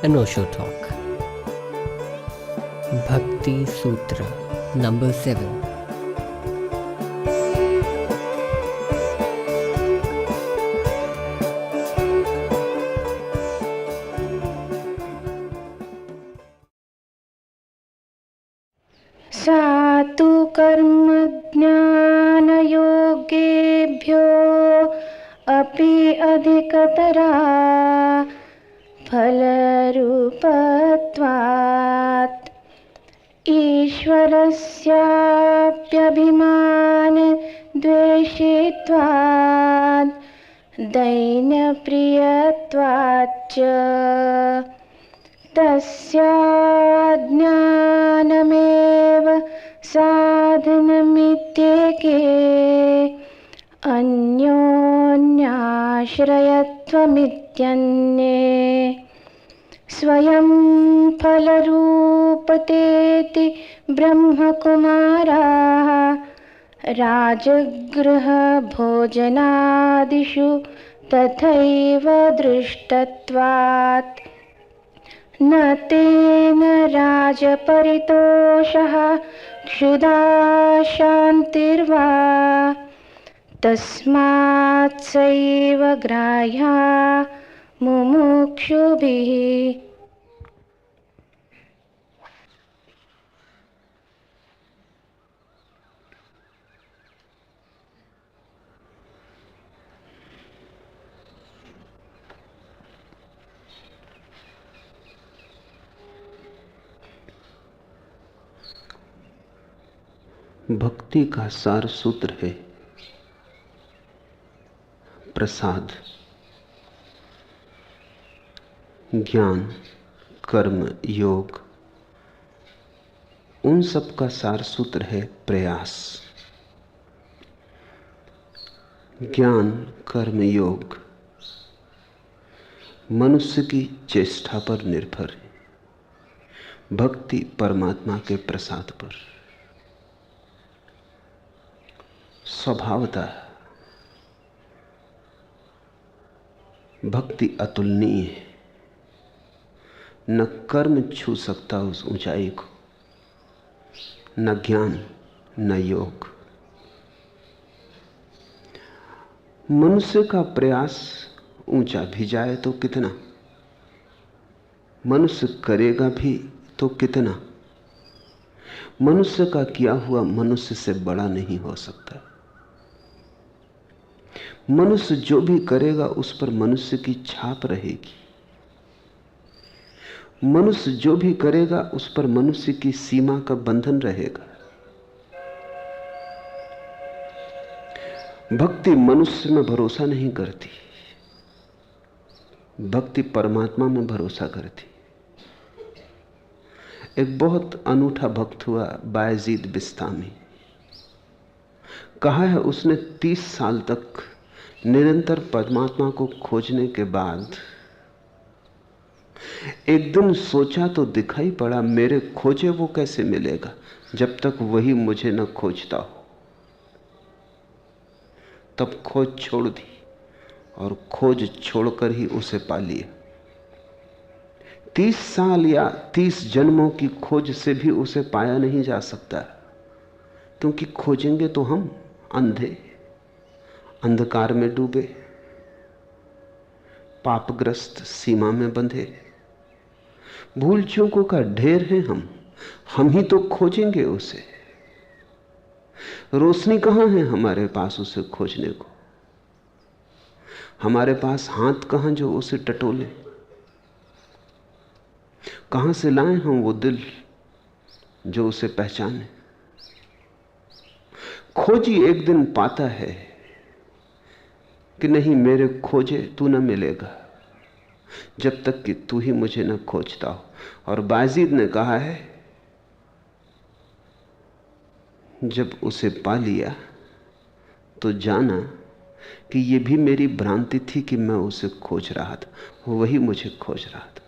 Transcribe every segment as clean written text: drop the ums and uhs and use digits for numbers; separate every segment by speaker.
Speaker 1: अनोशो talk. भक्ति सूत्र number 7।
Speaker 2: सा तु कर्मज्ञानयोगेभ्यो अपि अधिकतरा फलरूपत्वात् ईश्वरस्याप्यभिमानद्वेषित्वात् दैन्यप्रियत्वाच्च तस्याज्ञानमेव साधनमित्येके अन्योन्याश्रयत्वमित्यन्ये स्वयं फलरूपतेति ब्रह्मकुमाराः राजगृहभोजनादिषु तथैव दृष्टत्वात् न तेन राजपरितोषः क्षुधा शान्तिर्वा तस्मात् सैव ग्राह्या मुमुक्षुभिः।
Speaker 3: भक्ति का सार सूत्र है प्रसाद। ज्ञान, कर्म, योग, उन सब का सार सूत्र है प्रयास। ज्ञान, कर्म, योग मनुष्य की चेष्टा पर निर्भर है, भक्ति परमात्मा के प्रसाद पर। स्वभावतः भक्ति अतुलनीय है, न कर्म छू सकता उस ऊंचाई को, न ज्ञान न योग। मनुष्य का प्रयास ऊंचा भी जाए तो कितना, मनुष्य करेगा भी तो कितना। मनुष्य का किया हुआ मनुष्य से बड़ा नहीं हो सकता। मनुष्य जो भी करेगा उस पर मनुष्य की छाप रहेगी। मनुष्य जो भी करेगा उस पर मनुष्य की सीमा का बंधन रहेगा। भक्ति मनुष्य में भरोसा नहीं करती, भक्ति परमात्मा में भरोसा करती। एक बहुत अनूठा भक्त हुआ बायजीद बिस्तामी। कहा है उसने 30 साल तक निरंतर परमात्मा को खोजने के बाद एक दिन सोचा तो दिखाई पड़ा, मेरे खोजे वो कैसे मिलेगा जब तक वही मुझे न खोजता हो। तब खोज छोड़ दी और खोज छोड़कर ही उसे पा लिया। 30 साल या 30 जन्मों की खोज से भी उसे पाया नहीं जा सकता, क्योंकि खोजेंगे तो हम अंधे, अंधकार में डूबे, पापग्रस्त, सीमा में बंधे, भूल चूकों का ढेर है हम ही तो खोजेंगे उसे। रोशनी कहां है हमारे पास उसे खोजने को? हमारे पास हाथ कहां जो उसे टटोले? कहां से लाएं हम वो दिल जो उसे पहचाने? खोजी एक दिन पाता है कि नहीं, मेरे खोजे तू न मिलेगा जब तक कि तू ही मुझे न खोजता हो। और बायजीद ने कहा है, जब उसे पा लिया तो जाना कि ये भी मेरी भ्रांति थी कि मैं उसे खोज रहा था, वही मुझे खोज रहा था।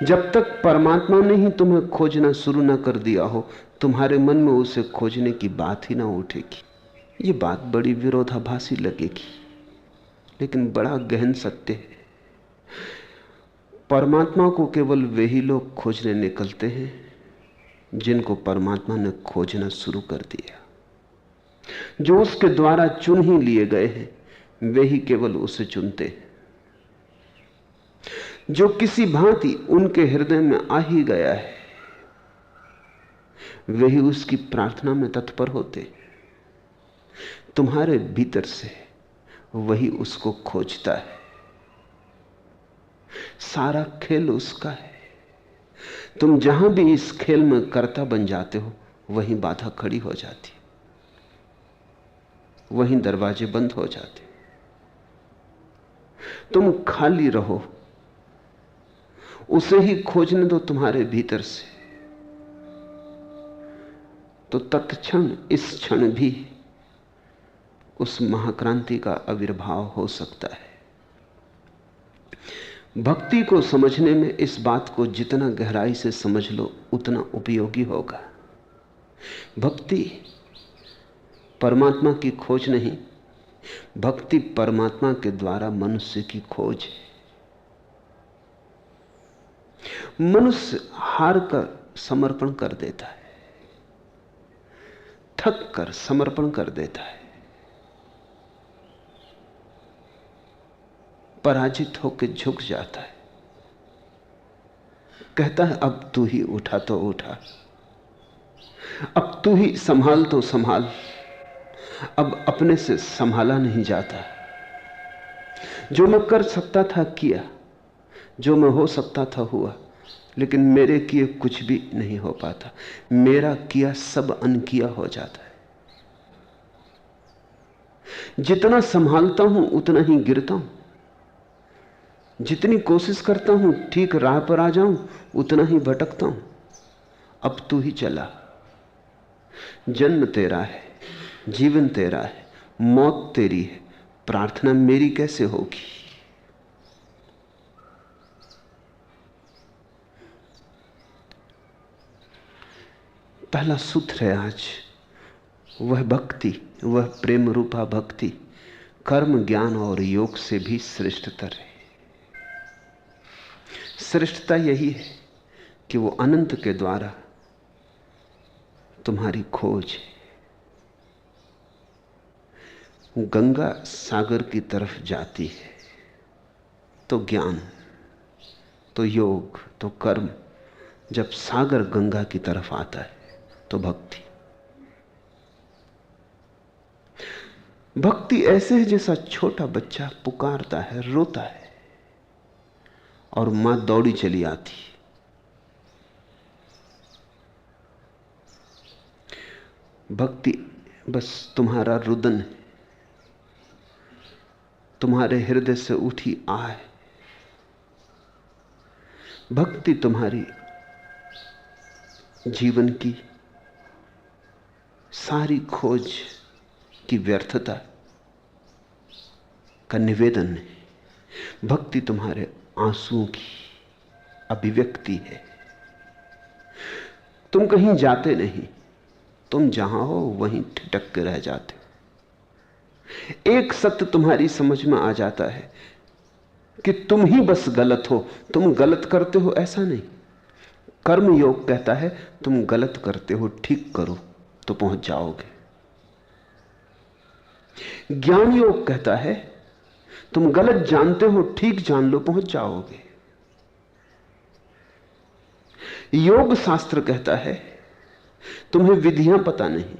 Speaker 3: जब तक परमात्मा ने ही तुम्हें खोजना शुरू न कर दिया हो, तुम्हारे मन में उसे खोजने की बात ही ना उठेगी। ये बात बड़ी विरोधाभासी लगेगी, लेकिन बड़ा गहन सत्य है। परमात्मा को केवल वे ही लोग खोजने निकलते हैं जिनको परमात्मा ने खोजना शुरू कर दिया। जो उसके द्वारा चुन ही लिए गए हैं वे ही केवल उसे चुनते हैं। जो किसी भांति उनके हृदय में आ ही गया है वे ही उसकी प्रार्थना में तत्पर होते। तुम्हारे भीतर से वही उसको खोजता है। सारा खेल उसका है। तुम जहां भी इस खेल में कर्ता बन जाते हो वहीं बाधा खड़ी हो जाती, वहीं दरवाजे बंद हो जाते। तुम खाली रहो, उसे ही खोजने दो तुम्हारे भीतर से, तो तत्क्षण इस क्षण भी उस महाक्रांति का आविर्भाव हो सकता है। भक्ति को समझने में इस बात को जितना गहराई से समझ लो उतना उपयोगी होगा। भक्ति परमात्मा की खोज नहीं, भक्ति परमात्मा के द्वारा मनुष्य की खोज है। मनुष्य हार कर समर्पण कर देता है, थक कर समर्पण कर देता है, पराजित होकर झुक जाता है, कहता है अब तू ही उठा तो उठा, अब तू ही संभाल तो संभाल। अब अपने से संभाला नहीं जाता। जो मैं कर सकता था किया, जो मैं हो सकता था हुआ, लेकिन मेरे किए कुछ भी नहीं हो पाता। मेरा किया सब अनकिया हो जाता है। जितना संभालता हूं उतना ही गिरता हूं, जितनी कोशिश करता हूं ठीक राह पर आ जाऊं उतना ही भटकता हूं। अब तू ही चला। जन्म तेरा है, जीवन तेरा है, मौत तेरी है, प्रार्थना मेरी कैसे होगी? पहला सूत्र है आज, वह भक्ति, वह प्रेम रूपा भक्ति कर्म ज्ञान और योग से भी श्रेष्ठतर है। श्रेष्ठता यही है कि वो अनंत के द्वारा तुम्हारी खोज है। गंगा सागर की तरफ जाती है तो ज्ञान, तो योग, तो कर्म। जब सागर गंगा की तरफ आता है तो भक्ति। भक्ति ऐसे है जैसा छोटा बच्चा पुकारता है, रोता है और मां दौड़ी चली आती। भक्ति बस तुम्हारा रुदन है, तुम्हारे हृदय से उठी आह। भक्ति तुम्हारी जीवन की सारी खोज की व्यर्थता का निवेदन है। भक्ति तुम्हारे आंसुओं की अभिव्यक्ति है। तुम कहीं जाते नहीं, तुम जहां हो वहीं ठिठक के रह जाते हो। एक सत्य तुम्हारी समझ में आ जाता है कि तुम ही बस गलत हो। तुम गलत करते हो ऐसा नहीं। कर्म योग कहता है तुम गलत करते हो, ठीक करो तो पहुंच जाओगे। ज्ञान योग कहता है तुम गलत जानते हो, ठीक जान लो, पहुंच जाओगे। योग शास्त्र कहता है तुम्हें विधियां पता नहीं,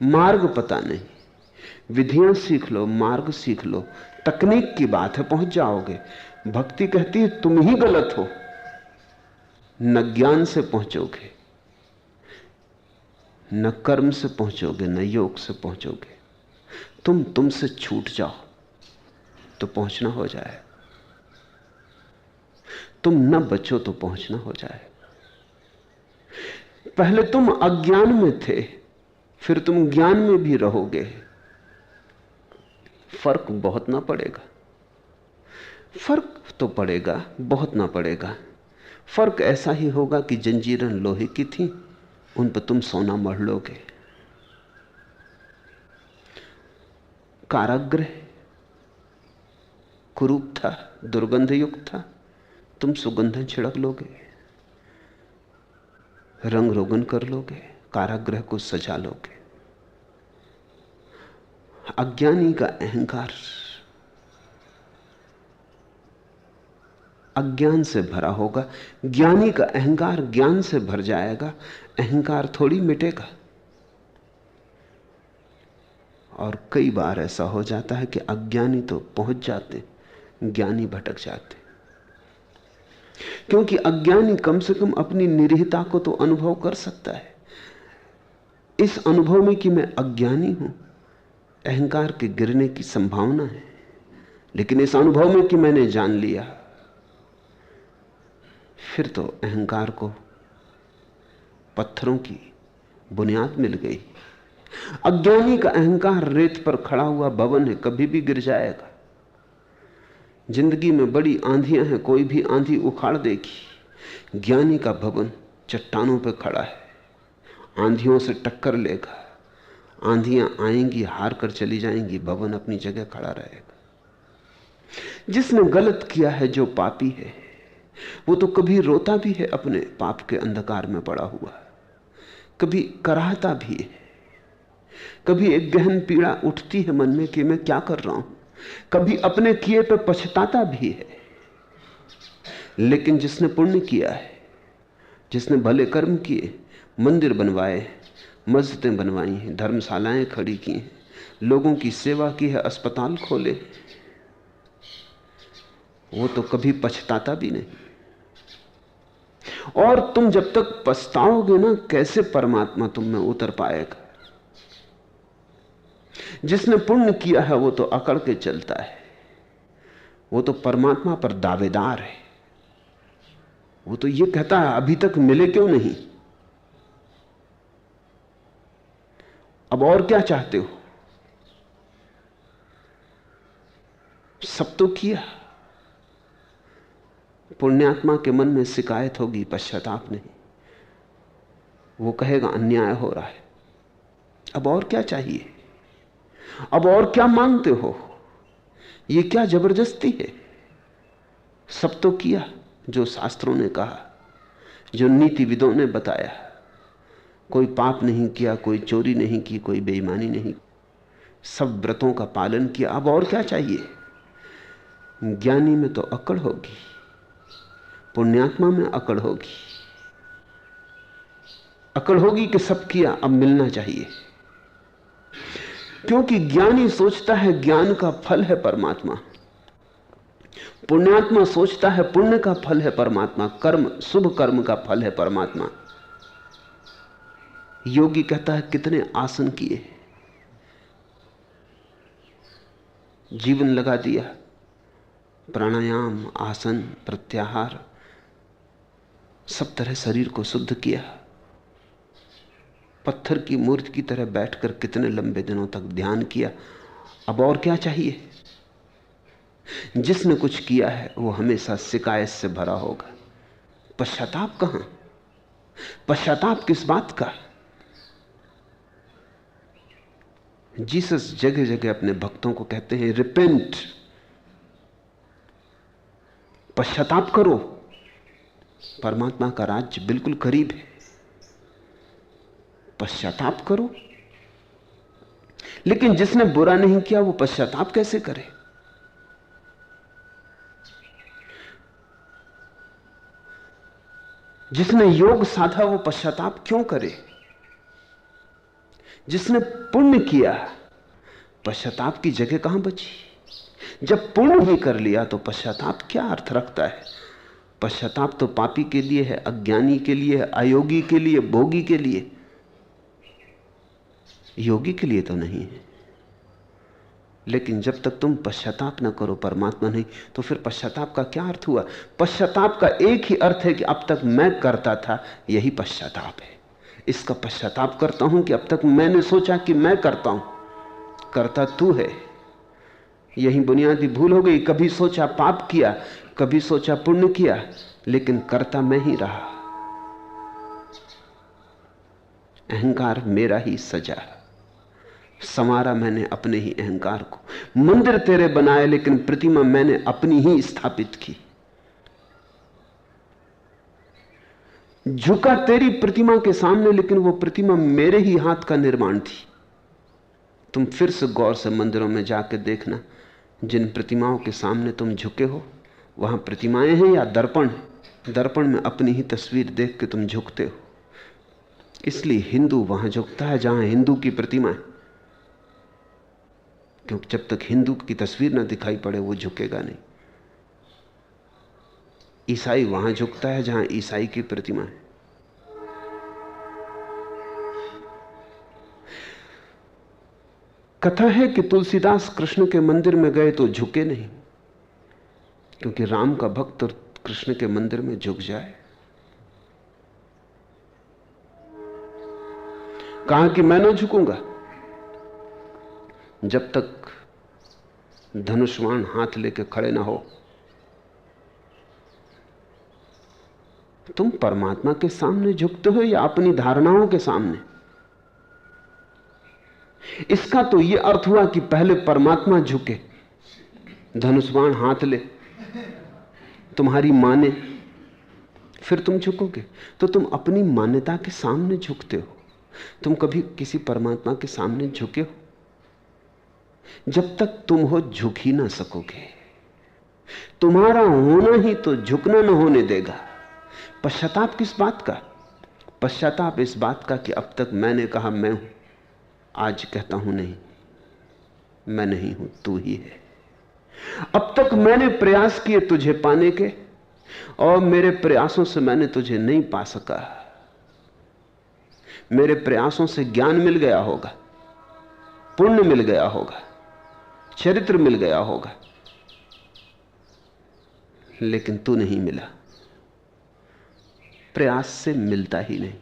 Speaker 3: मार्ग पता नहीं। विधियां सीख लो, मार्ग सीख लो, तकनीक की बात है, पहुंच जाओगे। भक्ति कहती है तुम ही गलत हो, न ज्ञान से पहुंचोगे, न कर्म से पहुंचोगे, न योग से पहुंचोगे। तुमसे छूट जाओ तो पहुंचना हो जाए। तुम न बचो तो पहुंचना हो जाए। पहले तुम अज्ञान में थे, फिर तुम ज्ञान में भी रहोगे। फर्क बहुत ना पड़ेगा। फर्क तो पड़ेगा, बहुत ना पड़ेगा। फर्क ऐसा ही होगा कि जंजीरें लोहे की थी, उन पर तुम सोना मढ़ लोगे। कारागृह कुरूप था, दुर्गंध युक्त था, तुम सुगंधें छिड़क लोगे, रंग रोगन कर लोगे, कारागृह को सजा लोगे। अज्ञानी का अहंकार अज्ञान से भरा होगा, ज्ञानी का अहंकार ज्ञान से भर जाएगा। अहंकार थोड़ी मिटेगा। और कई बार ऐसा हो जाता है कि अज्ञानी तो पहुंच जाते, ज्ञानी भटक जाते, क्योंकि अज्ञानी कम से कम अपनी निरीहता को तो अनुभव कर सकता है। इस अनुभव में कि मैं अज्ञानी हूं, अहंकार के गिरने की संभावना है। लेकिन इस अनुभव में कि मैंने जान लिया, फिर तो अहंकार को पत्थरों की बुनियाद मिल गई। अज्ञानी का अहंकार रेत पर खड़ा हुआ भवन है, कभी भी गिर जाएगा। जिंदगी में बड़ी आंधियां हैं, कोई भी आंधी उखाड़ देगी। ज्ञानी का भवन चट्टानों पर खड़ा है, आंधियों से टक्कर लेगा। आंधियां आएंगी, हार कर चली जाएंगी, भवन अपनी जगह खड़ा रहेगा। जिसने गलत किया है, जो पापी है, वो तो कभी रोता भी है अपने पाप के अंधकार में पड़ा हुआ, कभी कराहता भी है, कभी एक गहन पीड़ा उठती है मन में कि मैं क्या कर रहा हूं, कभी अपने किए पे पछताता भी है। लेकिन जिसने पुण्य किया है, जिसने भले कर्म किए, मंदिर बनवाए, मस्जिदें बनवाई हैं, धर्मशालाएं खड़ी की हैं, लोगों की सेवा की है, अस्पताल खोले, वो तो कभी पछताता भी नहीं। और तुम जब तक पछताओगे ना, कैसे परमात्मा तुम में उतर पाएगा? जिसने पुण्य किया है वो तो अकड़ के चलता है, वो तो परमात्मा पर दावेदार है। वो तो ये कहता है अभी तक मिले क्यों नहीं, अब और क्या चाहते हो? सब तो किया। पुण्यात्मा के मन में शिकायत होगी, पश्चाताप नहीं। वो कहेगा अन्याय हो रहा है, अब और क्या चाहिए, अब और क्या मांगते हो? ये क्या जबरदस्ती है? सब तो किया जो शास्त्रों ने कहा, जो नीतिविदों ने बताया। कोई पाप नहीं किया, कोई चोरी नहीं की, कोई बेईमानी नहीं, सब व्रतों का पालन किया, अब और क्या चाहिए? ज्ञानी में तो अकड़ होगी, पुण्यात्मा में अकड़ होगी। अकड़ होगी कि सब किया, अब मिलना चाहिए। क्योंकि ज्ञानी सोचता है ज्ञान का फल है परमात्मा, पुण्यात्मा सोचता है पुण्य का फल है परमात्मा, कर्म, शुभ कर्म का फल है परमात्मा। योगी कहता है कितने आसन किए, जीवन लगा दिया, प्राणायाम, आसन, प्रत्याहार, सब तरह शरीर को शुद्ध किया। पत्थर की मूर्ति की तरह बैठकर कितने लंबे दिनों तक ध्यान किया, अब और क्या चाहिए? जिसने कुछ किया है वो हमेशा शिकायत से भरा होगा। पश्चाताप कहां? पश्चाताप किस बात का? जीसस जगह जगह अपने भक्तों को कहते हैं रिपेंट, पश्चाताप करो, परमात्मा का राज्य बिल्कुल करीब है, पश्चाताप करो। लेकिन जिसने बुरा नहीं किया वो पश्चाताप कैसे करे? जिसने योग साधा वो पश्चाताप क्यों करे? जिसने पुण्य किया, पश्चाताप की जगह कहां बची? जब पुण्य ही कर लिया तो पश्चाताप क्या अर्थ रखता है? पश्चाताप तो पापी के लिए है, अज्ञानी के लिए है, अयोगी के लिए, भोगी के लिए। योगी के लिए तो नहीं है। लेकिन जब तक तुम पश्चाताप न करो, परमात्मा नहीं, तो फिर पश्चाताप का क्या अर्थ हुआ? पश्चाताप का एक ही अर्थ है कि अब तक मैं करता था, यही पश्चाताप है। इसका पश्चाताप करता हूं कि अब तक मैंने सोचा कि मैं करता हूं, करता तू है। यही बुनियादी भूल हो गई। कभी सोचा पाप किया, कभी सोचा पुण्य किया, लेकिन करता मैं ही रहा। अहंकार मेरा ही सजा, संवारा मैंने अपने ही अहंकार को। मंदिर तेरे बनाए, लेकिन प्रतिमा मैंने अपनी ही स्थापित की। झुका तेरी प्रतिमा के सामने, लेकिन वो प्रतिमा मेरे ही हाथ का निर्माण थी। तुम फिर से गौर से मंदिरों में जाकर देखना, जिन प्रतिमाओं के सामने तुम झुके हो वहां प्रतिमाएं हैं या दर्पण है। दर्पण में अपनी ही तस्वीर देख के तुम झुकते हो। इसलिए हिंदू वहां झुकता है जहां हिंदू की प्रतिमा है, क्योंकि जब तक हिंदू की तस्वीर ना दिखाई पड़े वो झुकेगा नहीं। ईसाई वहां झुकता है जहां ईसाई की प्रतिमा है। कथा है कि तुलसीदास कृष्ण के मंदिर में गए तो झुके नहीं, क्योंकि राम का भक्त कृष्ण के मंदिर में झुक जाए। कहा कि मैं ना झुकूंगा जब तक धनुष्वाण हाथ लेके खड़े ना हो। तुम परमात्मा के सामने झुकते हो या अपनी धारणाओं के सामने? इसका तो यह अर्थ हुआ कि पहले परमात्मा झुके, धनुष्वाण हाथ ले, तुम्हारी माने, फिर तुम झुकोगे। तो तुम अपनी मान्यता के सामने झुकते हो। तुम कभी किसी परमात्मा के सामने झुके हो? जब तक तुम हो झुक ही ना सकोगे। तुम्हारा होना ही तो झुकना ना होने देगा। पश्चाताप किस बात का? पश्चाताप इस बात का कि अब तक मैंने कहा मैं हूं, आज कहता हूं नहीं, मैं नहीं हूं, तू ही है। अब तक मैंने प्रयास किए तुझे पाने के, और मेरे प्रयासों से मैंने तुझे नहीं पा सका। मेरे प्रयासों से ज्ञान मिल गया होगा, पुण्य मिल गया होगा, चरित्र मिल गया होगा, लेकिन तू नहीं मिला। प्रयास से मिलता ही नहीं।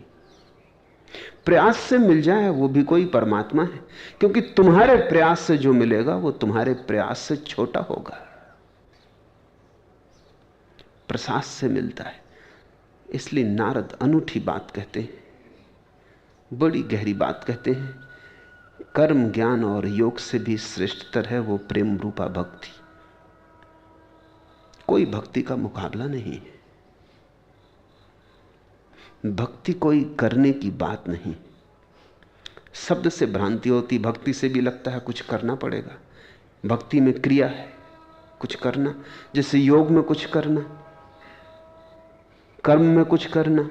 Speaker 3: प्रयास से मिल जाए वो भी कोई परमात्मा है, क्योंकि तुम्हारे प्रयास से जो मिलेगा वो तुम्हारे प्रयास से छोटा होगा। प्रसाद से मिलता है। इसलिए नारद अनूठी बात कहते हैं, बड़ी गहरी बात कहते हैं। कर्म, ज्ञान और योग से भी श्रेष्ठतर है वो प्रेम रूपा भक्ति। कोई भक्ति का मुकाबला नहीं है। भक्ति कोई करने की बात नहीं। शब्द से भ्रांति होती, भक्ति से भी लगता है कुछ करना पड़ेगा। भक्ति में क्रिया है, कुछ करना, जैसे योग में कुछ करना, कर्म में कुछ करना,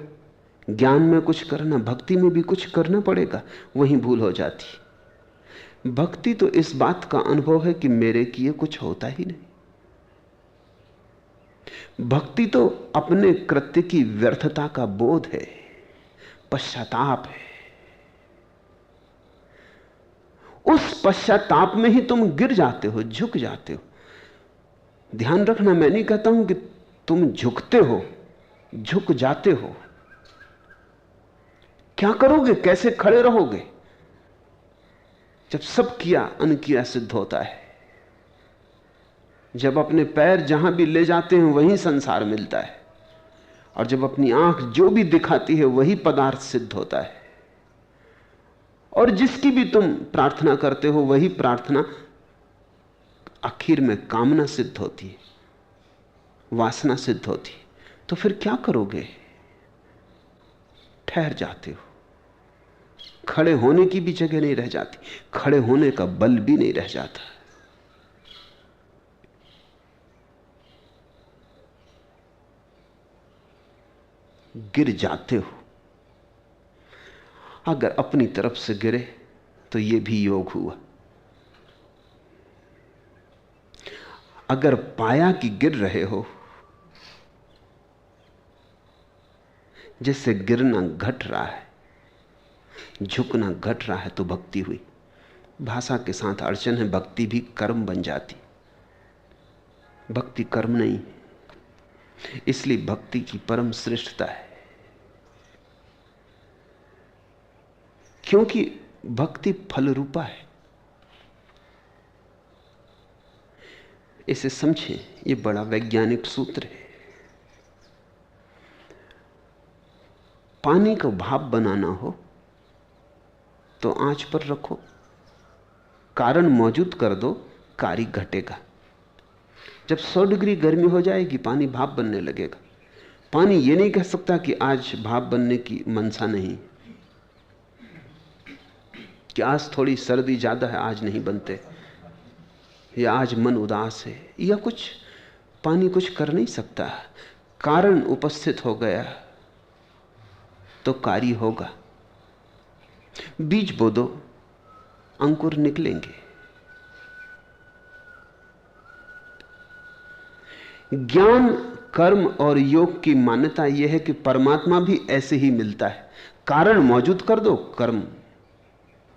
Speaker 3: ज्ञान में कुछ करना, भक्ति में भी कुछ करना पड़ेगा। वहीं भूल हो जाती। भक्ति तो इस बात का अनुभव है कि मेरे किए कुछ होता ही नहीं। भक्ति तो अपने कृत्य की व्यर्थता का बोध है, पश्चाताप है। उस पश्चाताप में ही तुम गिर जाते हो, झुक जाते हो। ध्यान रखना, मैं नहीं कहता हूं कि तुम झुकते हो, झुक जाते हो। क्या करोगे, कैसे खड़े रहोगे जब सब किया अनकिया सिद्ध होता है? जब अपने पैर जहां भी ले जाते हैं वहीं संसार मिलता है, और जब अपनी आंख जो भी दिखाती है वही पदार्थ सिद्ध होता है, और जिसकी भी तुम प्रार्थना करते हो वही प्रार्थना आखिर में कामना सिद्ध होती है, वासना सिद्ध होती है। तो फिर क्या करोगे? ठहर जाते हो। खड़े होने की भी जगह नहीं रह जाती, खड़े होने का बल भी नहीं रह जाता। गिर जाते हो। अगर अपनी तरफ से गिरे तो यह भी योग हुआ। अगर पाया कि गिर रहे हो, जैसे गिरना घट रहा है, झुकना घट रहा है, तो भक्ति हुई। भाषा के साथ अड़चन है, भक्ति भी कर्म बन जाती। भक्ति कर्म नहीं, इसलिए भक्ति की परम श्रेष्ठता है, क्योंकि भक्ति फल रूपा है। इसे समझें, यह बड़ा वैज्ञानिक सूत्र है। पानी को भाप बनाना हो तो आंच पर रखो, कारण मौजूद कर दो, कार्य घटेगा। जब 100 डिग्री गर्मी हो जाएगी, पानी भाप बनने लगेगा। पानी ये नहीं कह सकता कि आज भाप बनने की मनसा नहीं, कि आज थोड़ी सर्दी ज्यादा है, आज नहीं बनते, या आज मन उदास है, या कुछ। पानी कुछ कर नहीं सकता। कारण उपस्थित हो गया तो कार्य होगा। बीज बो दो, अंकुर निकलेंगे। ज्ञान, कर्म और योग की मान्यता यह है कि परमात्मा भी ऐसे ही मिलता है। कारण मौजूद कर दो, कर्म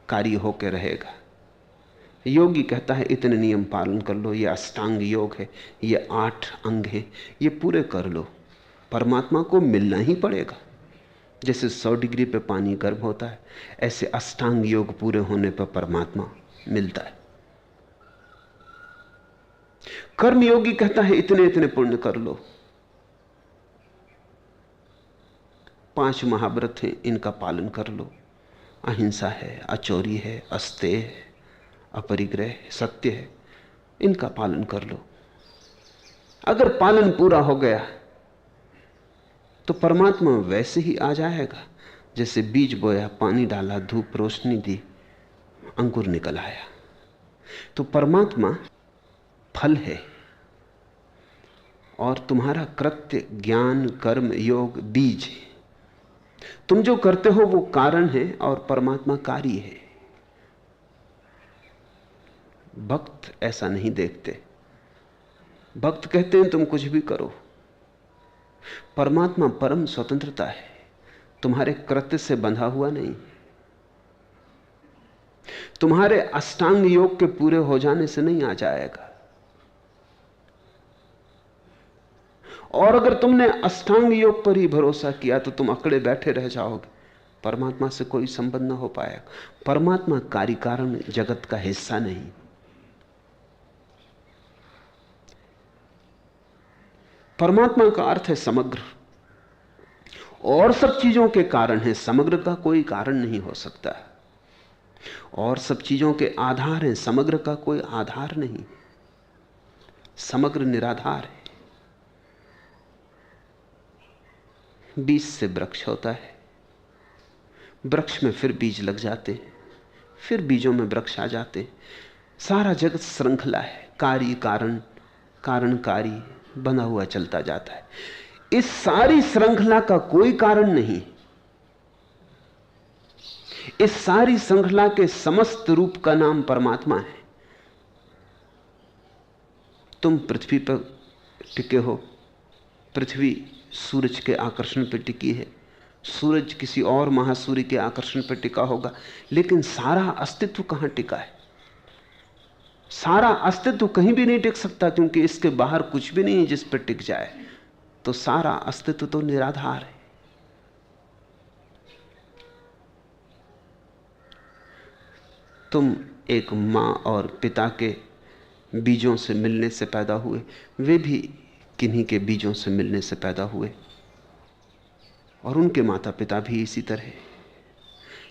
Speaker 3: कार्य होकर रहेगा। योगी कहता है इतने नियम पालन कर लो, ये अष्टांग योग है, ये 8 अंग है, ये पूरे कर लो, परमात्मा को मिलना ही पड़ेगा। जैसे 100 डिग्री पे पानी गर्म होता है, ऐसे अष्टांग योग पूरे होने पर परमात्मा मिलता है। कर्म योगी कहता है इतने इतने पुण्य कर लो, 5 महाव्रत हैं, इनका पालन कर लो, अहिंसा है, अचोरी है, अस्तेय है, अपरिग्रह, सत्य है, इनका पालन कर लो। अगर पालन पूरा हो गया तो परमात्मा वैसे ही आ जाएगा जैसे बीज बोया, पानी डाला, धूप रोशनी दी, अंकुर निकल आया। तो परमात्मा फल है और तुम्हारा कृत्य, ज्ञान, कर्म, योग बीज है। तुम जो करते हो वो कारण है और परमात्मा कार्य है। भक्त ऐसा नहीं देखते। भक्त कहते हैं तुम कुछ भी करो। परमात्मा परम स्वतंत्रता है, तुम्हारे कृत्य से बंधा हुआ नहीं। तुम्हारे अष्टांग योग के पूरे हो जाने से नहीं आ जाएगा। और अगर तुमने अष्टांग योग पर ही भरोसा किया तो तुम अकड़े बैठे रह जाओगे, परमात्मा से कोई संबंध ना हो पाएगा। परमात्मा कार्य कारण जगत का हिस्सा नहीं। परमात्मा का अर्थ है समग्र, और सब चीजों के कारण है, समग्र का कोई कारण नहीं हो सकता। और सब चीजों के आधार हैं, समग्र का कोई आधार नहीं। समग्र निराधार है। बीज से वृक्ष होता है, वृक्ष में फिर बीज लग जाते हैं, फिर बीजों में वृक्ष आ जाते हैं। सारा जगत श्रृंखला है, कार्य कारण, कारण कार्य बना हुआ चलता जाता है। इस सारी श्रृंखला का कोई कारण नहीं। इस सारी श्रृंखला के समस्त रूप का नाम परमात्मा है। तुम पृथ्वी पर टिके हो, पृथ्वी सूरज के आकर्षण पर टिकी है, सूरज किसी और महासूर्य के आकर्षण पर टिका होगा, लेकिन सारा अस्तित्व कहां टिका है? सारा अस्तित्व कहीं भी नहीं टिक सकता, क्योंकि इसके बाहर कुछ भी नहीं है जिस पर टिक जाए। तो सारा अस्तित्व तो निराधार है। तुम एक मां और पिता के बीजों से मिलने से पैदा हुए, वे भी किन्हीं के बीजों से मिलने से पैदा हुए, और उनके माता पिता भी इसी तरह।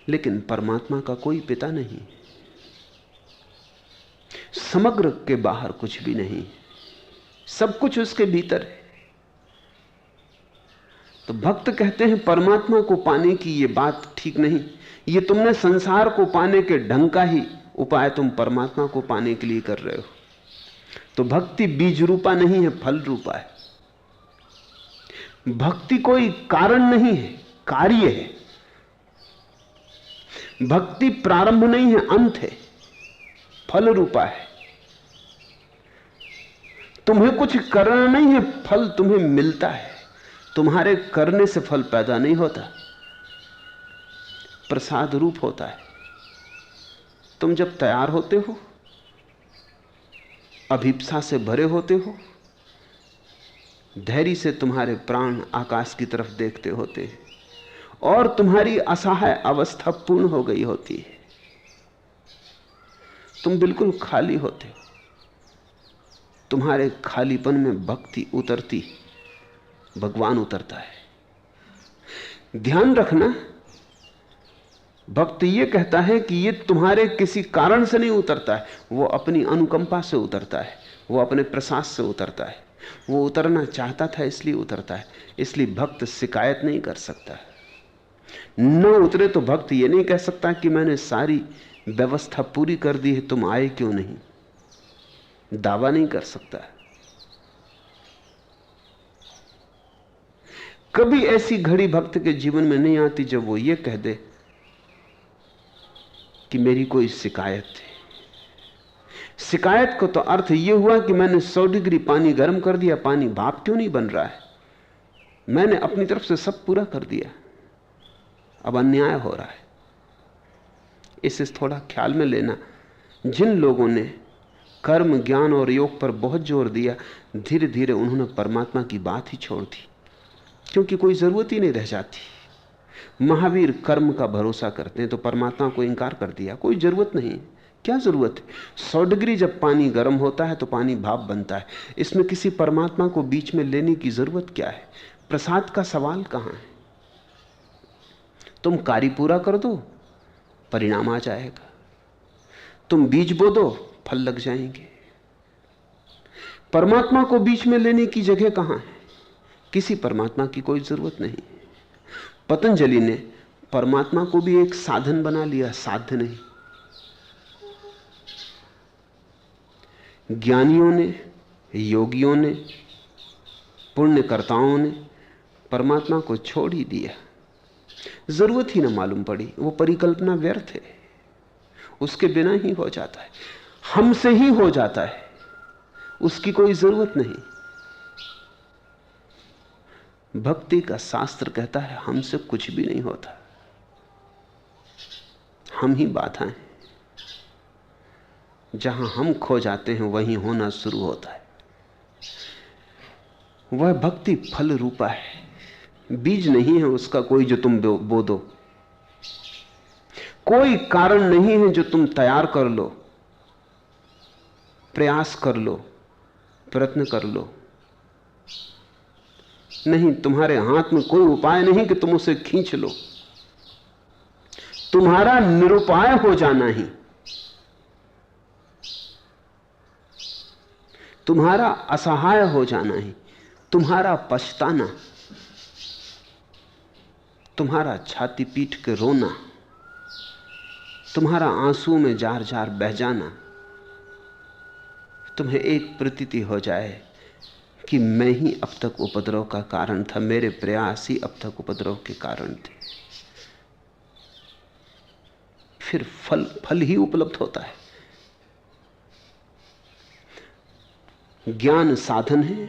Speaker 3: लेकिन परमात्मा का कोई पिता नहीं। समग्र के बाहर कुछ भी नहीं, सब कुछ उसके भीतर है। तो भक्त कहते हैं परमात्मा को पाने की ये बात ठीक नहीं। ये तुमने संसार को पाने के ढंग का ही उपाय तुम परमात्मा को पाने के लिए कर रहे हो। तो भक्ति बीज रूपा नहीं है, फल रूपा है। भक्ति कोई कारण नहीं है, कार्य है। भक्ति प्रारंभ नहीं है, अंत है, फल रूपा है। तुम्हें कुछ करना नहीं है, फल तुम्हें मिलता है। तुम्हारे करने से फल पैदा नहीं होता, प्रसाद रूप होता है। तुम जब तैयार होते हो, अभिप्सा से भरे होते हो, धैर्य से तुम्हारे प्राण आकाश की तरफ देखते होते हैं, और तुम्हारी असहाय अवस्था पूर्ण हो गई होती है। तुम बिल्कुल खाली होते हो। तुम्हारे खालीपन में भक्ति उतरती, भगवान उतरता है। ध्यान रखना, भक्त ये कहता है कि ये तुम्हारे किसी कारण से नहीं उतरता है, वो अपनी अनुकंपा से उतरता है, वो अपने प्रसाद से उतरता है, वो उतरना चाहता था इसलिए उतरता है। इसलिए भक्त शिकायत नहीं कर सकता। न उतरे तो भक्त ये नहीं कह सकता कि मैंने सारी व्यवस्था पूरी कर दी है, तुम आए क्यों नहीं, दावा नहीं कर सकता। कभी ऐसी घड़ी भक्त के जीवन में नहीं आती जब वो ये कह दे कि मेरी कोई शिकायत है। शिकायत को तो अर्थ ये हुआ कि मैंने 100 डिग्री पानी गर्म कर दिया, पानी भाप क्यों नहीं बन रहा है, मैंने अपनी तरफ से सब पूरा कर दिया, अब अन्याय हो रहा है। इसे थोड़ा ख्याल में लेना। जिन लोगों ने कर्म, ज्ञान और योग पर बहुत जोर दिया, धीरे धीरे उन्होंने परमात्मा की बात ही छोड़ दी, क्योंकि कोई जरूरत ही नहीं रह जाती। महावीर कर्म का भरोसा करते हैं तो परमात्मा को इंकार कर दिया, कोई जरूरत नहीं, क्या जरूरत है। 100 डिग्री जब पानी गर्म होता है तो पानी भाप बनता है, इसमें किसी परमात्मा को बीच में लेने की जरूरत क्या है। प्रसाद का सवाल कहां है। तुम कार्य पूरा कर दो, परिणाम आ जाएगा। तुम बीज बो दो, फल लग जाएंगे। परमात्मा को बीच में लेने की जगह कहां है। किसी परमात्मा की कोई जरूरत नहीं। पतंजलि ने परमात्मा को भी एक साधन बना लिया, साध्य नहीं। ज्ञानियों ने, योगियों ने, पुण्यकर्ताओं ने परमात्मा को छोड़ ही दिया, जरूरत ही ना मालूम पड़ी। वो परिकल्पना व्यर्थ है, उसके बिना ही हो जाता है, हमसे ही हो जाता है, उसकी कोई जरूरत नहीं। भक्ति का शास्त्र कहता है हमसे कुछ भी नहीं होता, हम ही बाधा हैं। जहां हम खो जाते हैं वहीं होना शुरू होता है। वह भक्ति फल रूपा है, बीज नहीं है उसका कोई जो तुम बो दो, कोई कारण नहीं है जो तुम तैयार कर लो, प्रयास कर लो, प्रयत्न कर लो। नहीं, तुम्हारे हाथ में कोई उपाय नहीं कि तुम उसे खींच लो। तुम्हारा निरुपाय हो जाना ही, तुम्हारा असहाय हो जाना ही, तुम्हारा पछताना, तुम्हारा छाती पीट के रोना, तुम्हारा आंसू में जार जार बह जाना, तुम्हें एक प्रतीति हो जाए कि मैं ही अब तक उपद्रव का कारण था, मेरे प्रयास ही अब तक उपद्रव के कारण थे। फिर फल ही उपलब्ध होता है। ज्ञान साधन है,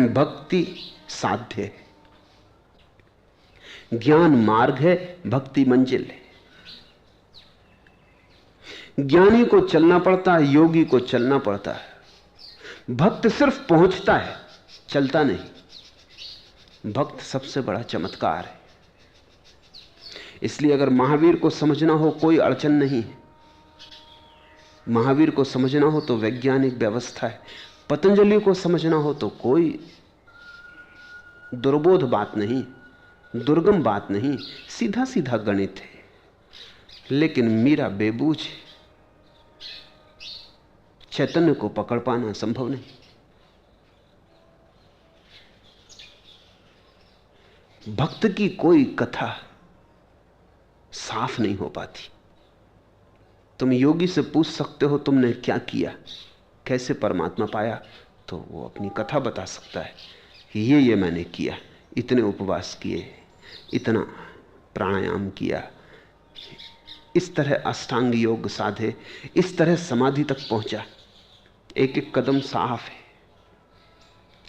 Speaker 3: भक्ति साध्य है। ज्ञान मार्ग है, भक्ति मंजिल है। ज्ञानी को चलना पड़ता है, योगी को चलना पड़ता है। भक्त सिर्फ पहुंचता है, चलता नहीं। भक्त सबसे बड़ा चमत्कार है। इसलिए अगर महावीर को समझना हो कोई अड़चन नहीं है। महावीर को समझना हो तो वैज्ञानिक व्यवस्था है। पतंजलि को समझना हो तो कोई दुर्बोध बात नहीं, दुर्गम बात नहीं, सीधा सीधा गणित है। लेकिन मीरा बेबूझ, चैतन्य को पकड़ पाना संभव नहीं। भक्त की कोई कथा साफ नहीं हो पाती। तुम योगी से पूछ सकते हो तुमने क्या किया, कैसे परमात्मा पाया, तो वो अपनी कथा बता सकता है कि ये मैंने किया, इतने उपवास किए, इतना प्राणायाम किया, इस तरह अष्टांग योग साधे, इस तरह समाधि तक पहुंचा। एक एक कदम साफ है,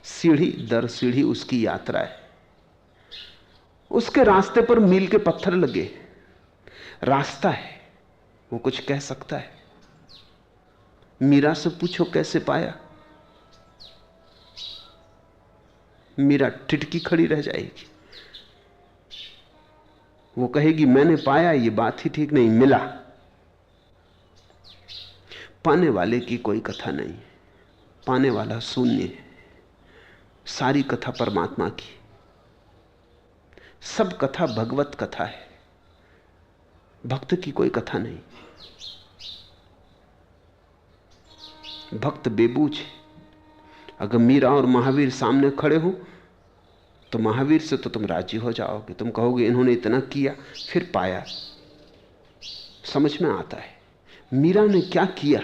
Speaker 3: सीढ़ी दर सीढ़ी उसकी यात्रा है। उसके रास्ते पर मील के पत्थर लगे, रास्ता है, वो कुछ कह सकता है। मीरा से पूछो कैसे पाया, मीरा टिटकी खड़ी रह जाएगी। वो कहेगी मैंने पाया, ये बात ही ठीक नहीं, मिला। पाने वाले की कोई कथा नहीं, पाने वाला शून्य है। सारी कथा परमात्मा की, सब कथा भगवत कथा है। भक्त की कोई कथा नहीं। भक्त बेबूझ है। अगर मीरा और महावीर सामने खड़े हो तो महावीर से तो तुम राजी हो जाओगे, तुम कहोगे इन्होंने इतना किया फिर पाया। समझ में आता है मीरा ने क्या किया,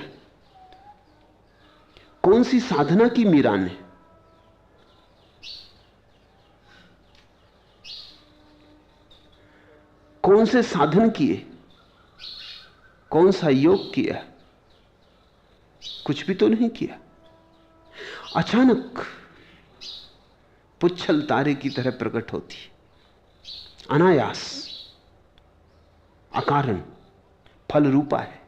Speaker 3: कौन सी साधना की मीरा ने। कौन से साधन किए, कौन सा योग किया, कुछ भी तो नहीं किया। अचानक पुच्छल तारे की तरह प्रकट होती, अनायास, अकारण, फल रूपा है।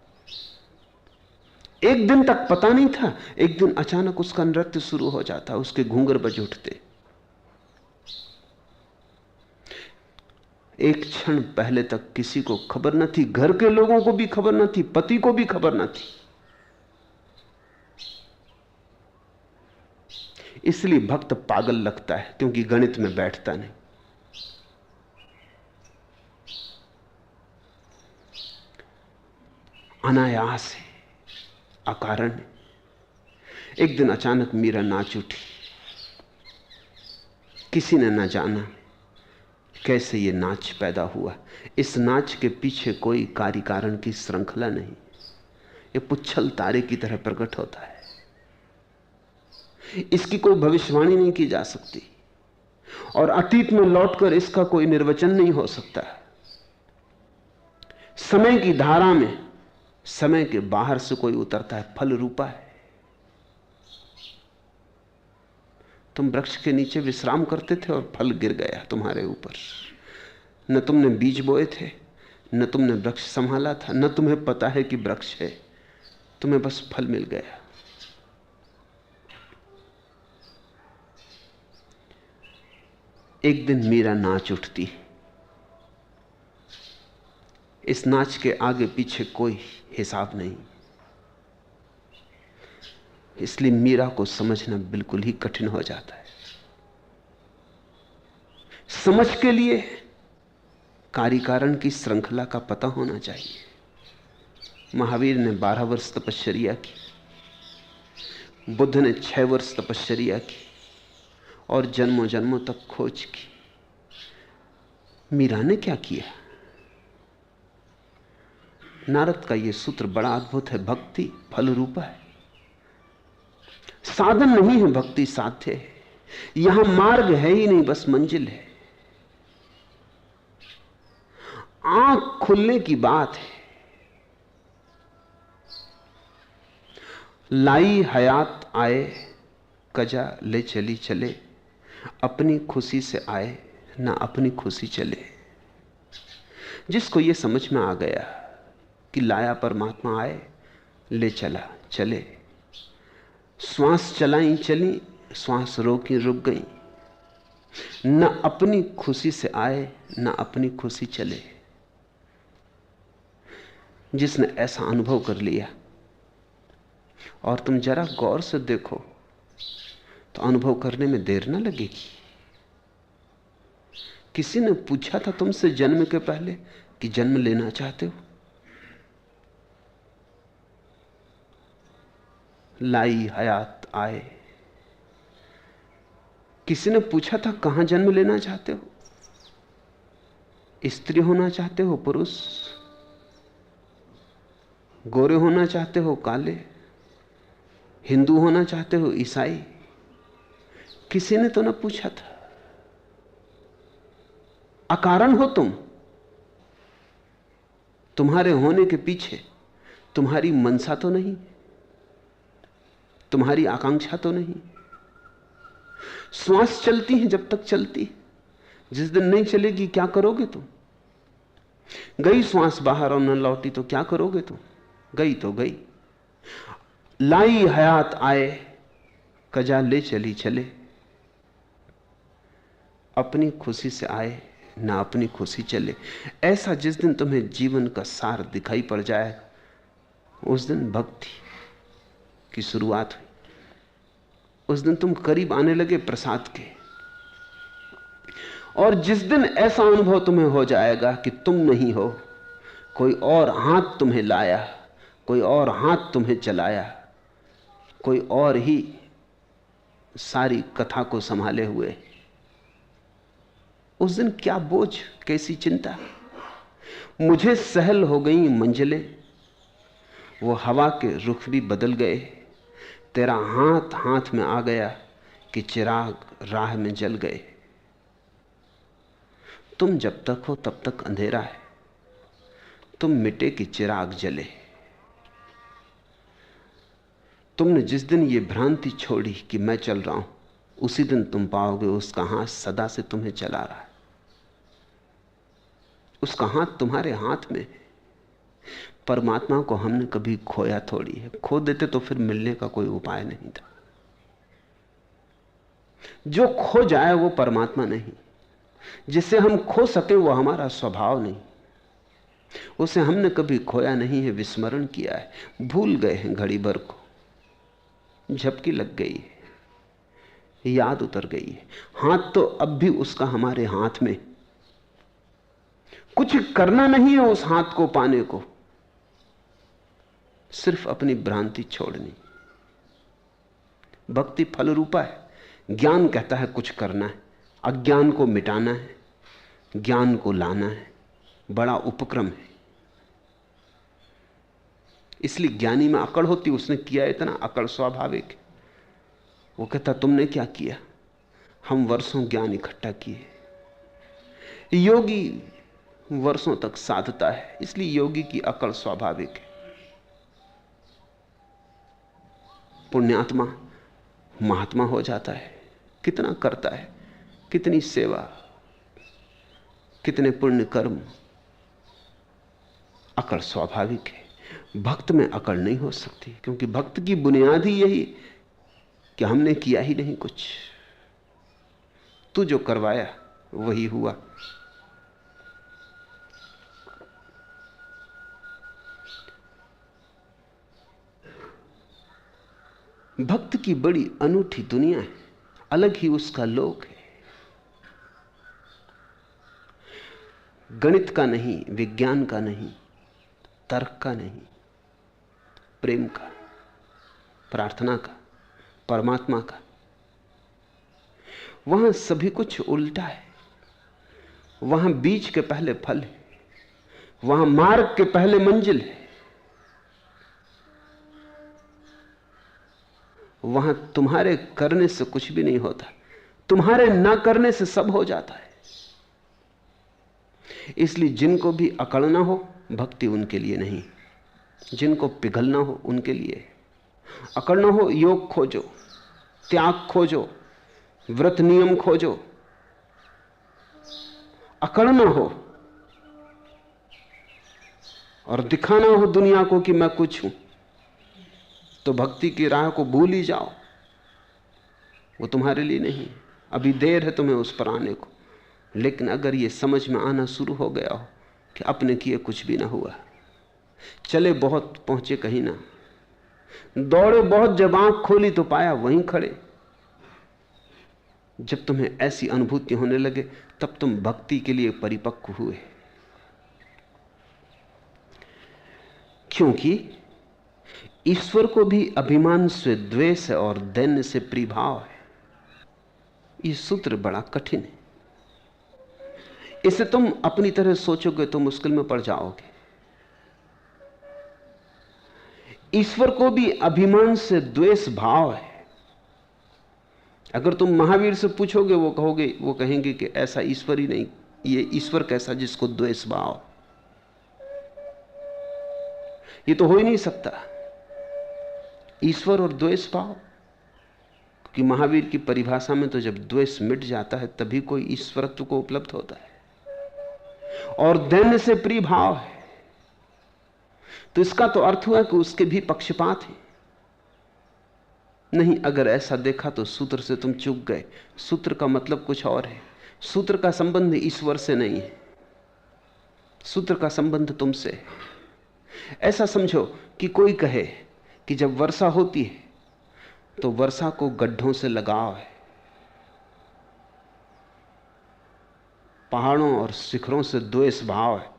Speaker 3: एक दिन तक पता नहीं था, एक दिन अचानक उसका नृत्य शुरू हो जाता, उसके घूंघर बज उठते। एक क्षण पहले तक किसी को खबर न थी, घर के लोगों को भी खबर न थी, पति को भी खबर न थी। इसलिए भक्त पागल लगता है, क्योंकि गणित में बैठता नहीं। अनायास है, अकारण है। एक दिन अचानक मीरा नाच उठी। किसी ने ना जाना कैसे ये नाच पैदा हुआ। इस नाच के पीछे कोई कार्य कारण की श्रृंखला नहीं, ये पुच्छल तारे की तरह प्रकट होता है। इसकी कोई भविष्यवाणी नहीं की जा सकती और अतीत में लौटकर इसका कोई निर्वचन नहीं हो सकता। समय की धारा में समय के बाहर से कोई उतरता है, फल रूपा है। तुम वृक्ष के नीचे विश्राम करते थे और फल गिर गया तुम्हारे ऊपर। न तुमने बीज बोए थे, न तुमने वृक्ष संभाला था, न तुम्हें पता है कि वृक्ष है, तुम्हें बस फल मिल गया। एक दिन मीरा नाच उठती। इस नाच के आगे पीछे कोई हिसाब नहीं, इसलिए मीरा को समझना बिल्कुल ही कठिन हो जाता है। समझ के लिए कार्य कारण की श्रृंखला का पता होना चाहिए। महावीर ने 12 वर्ष तपश्चर्या की, बुद्ध ने 6 वर्ष तपश्चर्या की और जन्मों जन्मों तक खोज की। मीरा ने क्या किया? नारद का यह सूत्र बड़ा अद्भुत है। भक्ति फल रूपा है, साधन नहीं है। भक्ति साध्य है। यहां मार्ग है ही नहीं, बस मंजिल है। आंख खुलने की बात है। लाई हयात आए, कजा ले चली चले, अपनी खुशी से आए ना अपनी खुशी चले। जिसको यह समझ में आ गया कि लाया परमात्मा आए, ले चला चले, श्वास चलाई चली, श्वास रोकी रुक गई, न अपनी खुशी से आए न अपनी खुशी चले। जिसने ऐसा अनुभव कर लिया, और तुम जरा गौर से देखो तो अनुभव करने में देर ना लगेगी। किसी ने पूछा था तुमसे जन्म के पहले कि जन्म लेना चाहते हो? लाई हयात आए। किसी ने पूछा था कहां जन्म लेना चाहते हो? स्त्री होना चाहते हो, पुरुष? गोरे होना चाहते हो, काले? हिंदू होना चाहते हो, ईसाई? किसी ने तो ना पूछा था। अकारण हो तुम। तुम्हारे होने के पीछे तुम्हारी मनसा तो नहीं, तुम्हारी आकांक्षा तो नहीं। श्वास चलती है जब तक चलती, जिस दिन नहीं चलेगी क्या करोगे तुम? गई श्वास बाहर और न लौटी तो क्या करोगे तुम? गई तो गई। लाई हयात आए, कजा ले चली चले, अपनी खुशी से आए ना अपनी खुशी चले। ऐसा जिस दिन तुम्हें जीवन का सार दिखाई पड़ जाए, उस दिन भक्ति की शुरुआत हुई। उस दिन तुम करीब आने लगे प्रसाद के। और जिस दिन ऐसा अनुभव तुम्हें हो जाएगा कि तुम नहीं हो, कोई और हाथ तुम्हें लाया, कोई और हाथ तुम्हें चलाया, कोई और ही सारी कथा को संभाले हुए। उस दिन क्या बोझ, कैसी चिंता। मुझे सहल हो गई मंजिलें, वो हवा के रुख भी बदल गए। तेरा हाथ हाथ में आ गया कि चिराग राह में जल गए। तुम जब तक हो तब तक अंधेरा है, तुम मिटे कि चिराग जले। तुमने जिस दिन ये भ्रांति छोड़ी कि मैं चल रहा हूं, उसी दिन तुम पाओगे उसका हाथ सदा से तुम्हें चला रहा है। उसका हाथ तुम्हारे हाथ में है। परमात्मा को हमने कभी खोया थोड़ी है, खो देते तो फिर मिलने का कोई उपाय नहीं था। जो खो जाए वो परमात्मा नहीं, जिसे हम खो सके वो हमारा स्वभाव नहीं। उसे हमने कभी खोया नहीं है, विस्मरण किया है, भूल गए हैं। घड़ी भर को झपकी लग गई है, याद उतर गई है। हाथ तो अब भी उसका हमारे हाथ में। कुछ करना नहीं है उस हाथ को पाने को, सिर्फ अपनी भ्रांति छोड़नी। भक्ति फल रूपा है। ज्ञान कहता है कुछ करना है, अज्ञान को मिटाना है, ज्ञान को लाना है, बड़ा उपक्रम है। इसलिए ज्ञानी में अकड़ होती, उसने किया इतना, अकड़ स्वाभाविक है। वो कहता तुमने क्या किया, हम वर्षों ज्ञान इकट्ठा किए। योगी वर्षों तक साधता है, इसलिए योगी की अकड़ स्वाभाविक है। पुण्यात्मा महात्मा हो जाता है, कितना करता है, कितनी सेवा, कितने पुण्य कर्म, अकड़ स्वाभाविक है। भक्त में अकड़ नहीं हो सकती, क्योंकि भक्त की बुनियाद ही यही कि हमने किया ही नहीं कुछ, तू जो करवाया वही हुआ। भक्त की बड़ी अनूठी दुनिया है, अलग ही उसका लोक है। गणित का नहीं, विज्ञान का नहीं, तर्क का नहीं, प्रेम का, प्रार्थना का, परमात्मा का। वहां सभी कुछ उल्टा है। वहां बीज के पहले फल है, वहां मार्ग के पहले मंजिल है। वहां तुम्हारे करने से कुछ भी नहीं होता, तुम्हारे ना करने से सब हो जाता है। इसलिए जिनको भी अकड़ना हो, भक्ति उनके लिए नहीं। जिनको पिघलना हो उनके लिए। अकड़ना हो, योग खोजो, त्याग खोजो, व्रत नियम खोजो। अकड़ना हो और दिखाना हो दुनिया को कि मैं कुछ हूं, तो भक्ति की राह को भूल ही जाओ, वो तुम्हारे लिए नहीं। अभी देर है तुम्हें उस पर आने को। लेकिन अगर ये समझ में आना शुरू हो गया हो कि अपने किए कुछ भी ना हुआ, चले बहुत पहुंचे कहीं ना, दौड़े बहुत जब आंख खोली तो पाया वहीं खड़े, जब तुम्हें ऐसी अनुभूति होने लगे तब तुम भक्ति के लिए परिपक्व हुए। क्योंकि ईश्वर को भी अभिमान से द्वेष है और दैन्य से प्रिभाव है। यह सूत्र बड़ा कठिन है। इसे तुम अपनी तरह सोचोगे तो मुश्किल में पड़ जाओगे। ईश्वर को भी अभिमान से द्वेष भाव है। अगर तुम महावीर से पूछोगे वो कहेंगे कि ऐसा ईश्वर ही नहीं, ये ईश्वर कैसा जिसको द्वेष भाव, ये तो हो ही नहीं सकता ईश्वर और द्वेष भाव। कि महावीर की परिभाषा में तो जब द्वेष मिट जाता है तभी कोई ईश्वरत्व को उपलब्ध होता है। और दैन्य से प्रिय भाव है, तो इसका तो अर्थ हुआ कि उसके भी पक्षपात है। नहीं, अगर ऐसा देखा तो सूत्र से तुम चूक गए। सूत्र का मतलब कुछ और है। सूत्र का संबंध ईश्वर से नहीं है, सूत्र का संबंध तुमसे है। ऐसा समझो कि कोई कहे कि जब वर्षा होती है तो वर्षा को गड्ढों से लगाव है, पहाड़ों और शिखरों से द्वेष भाव है।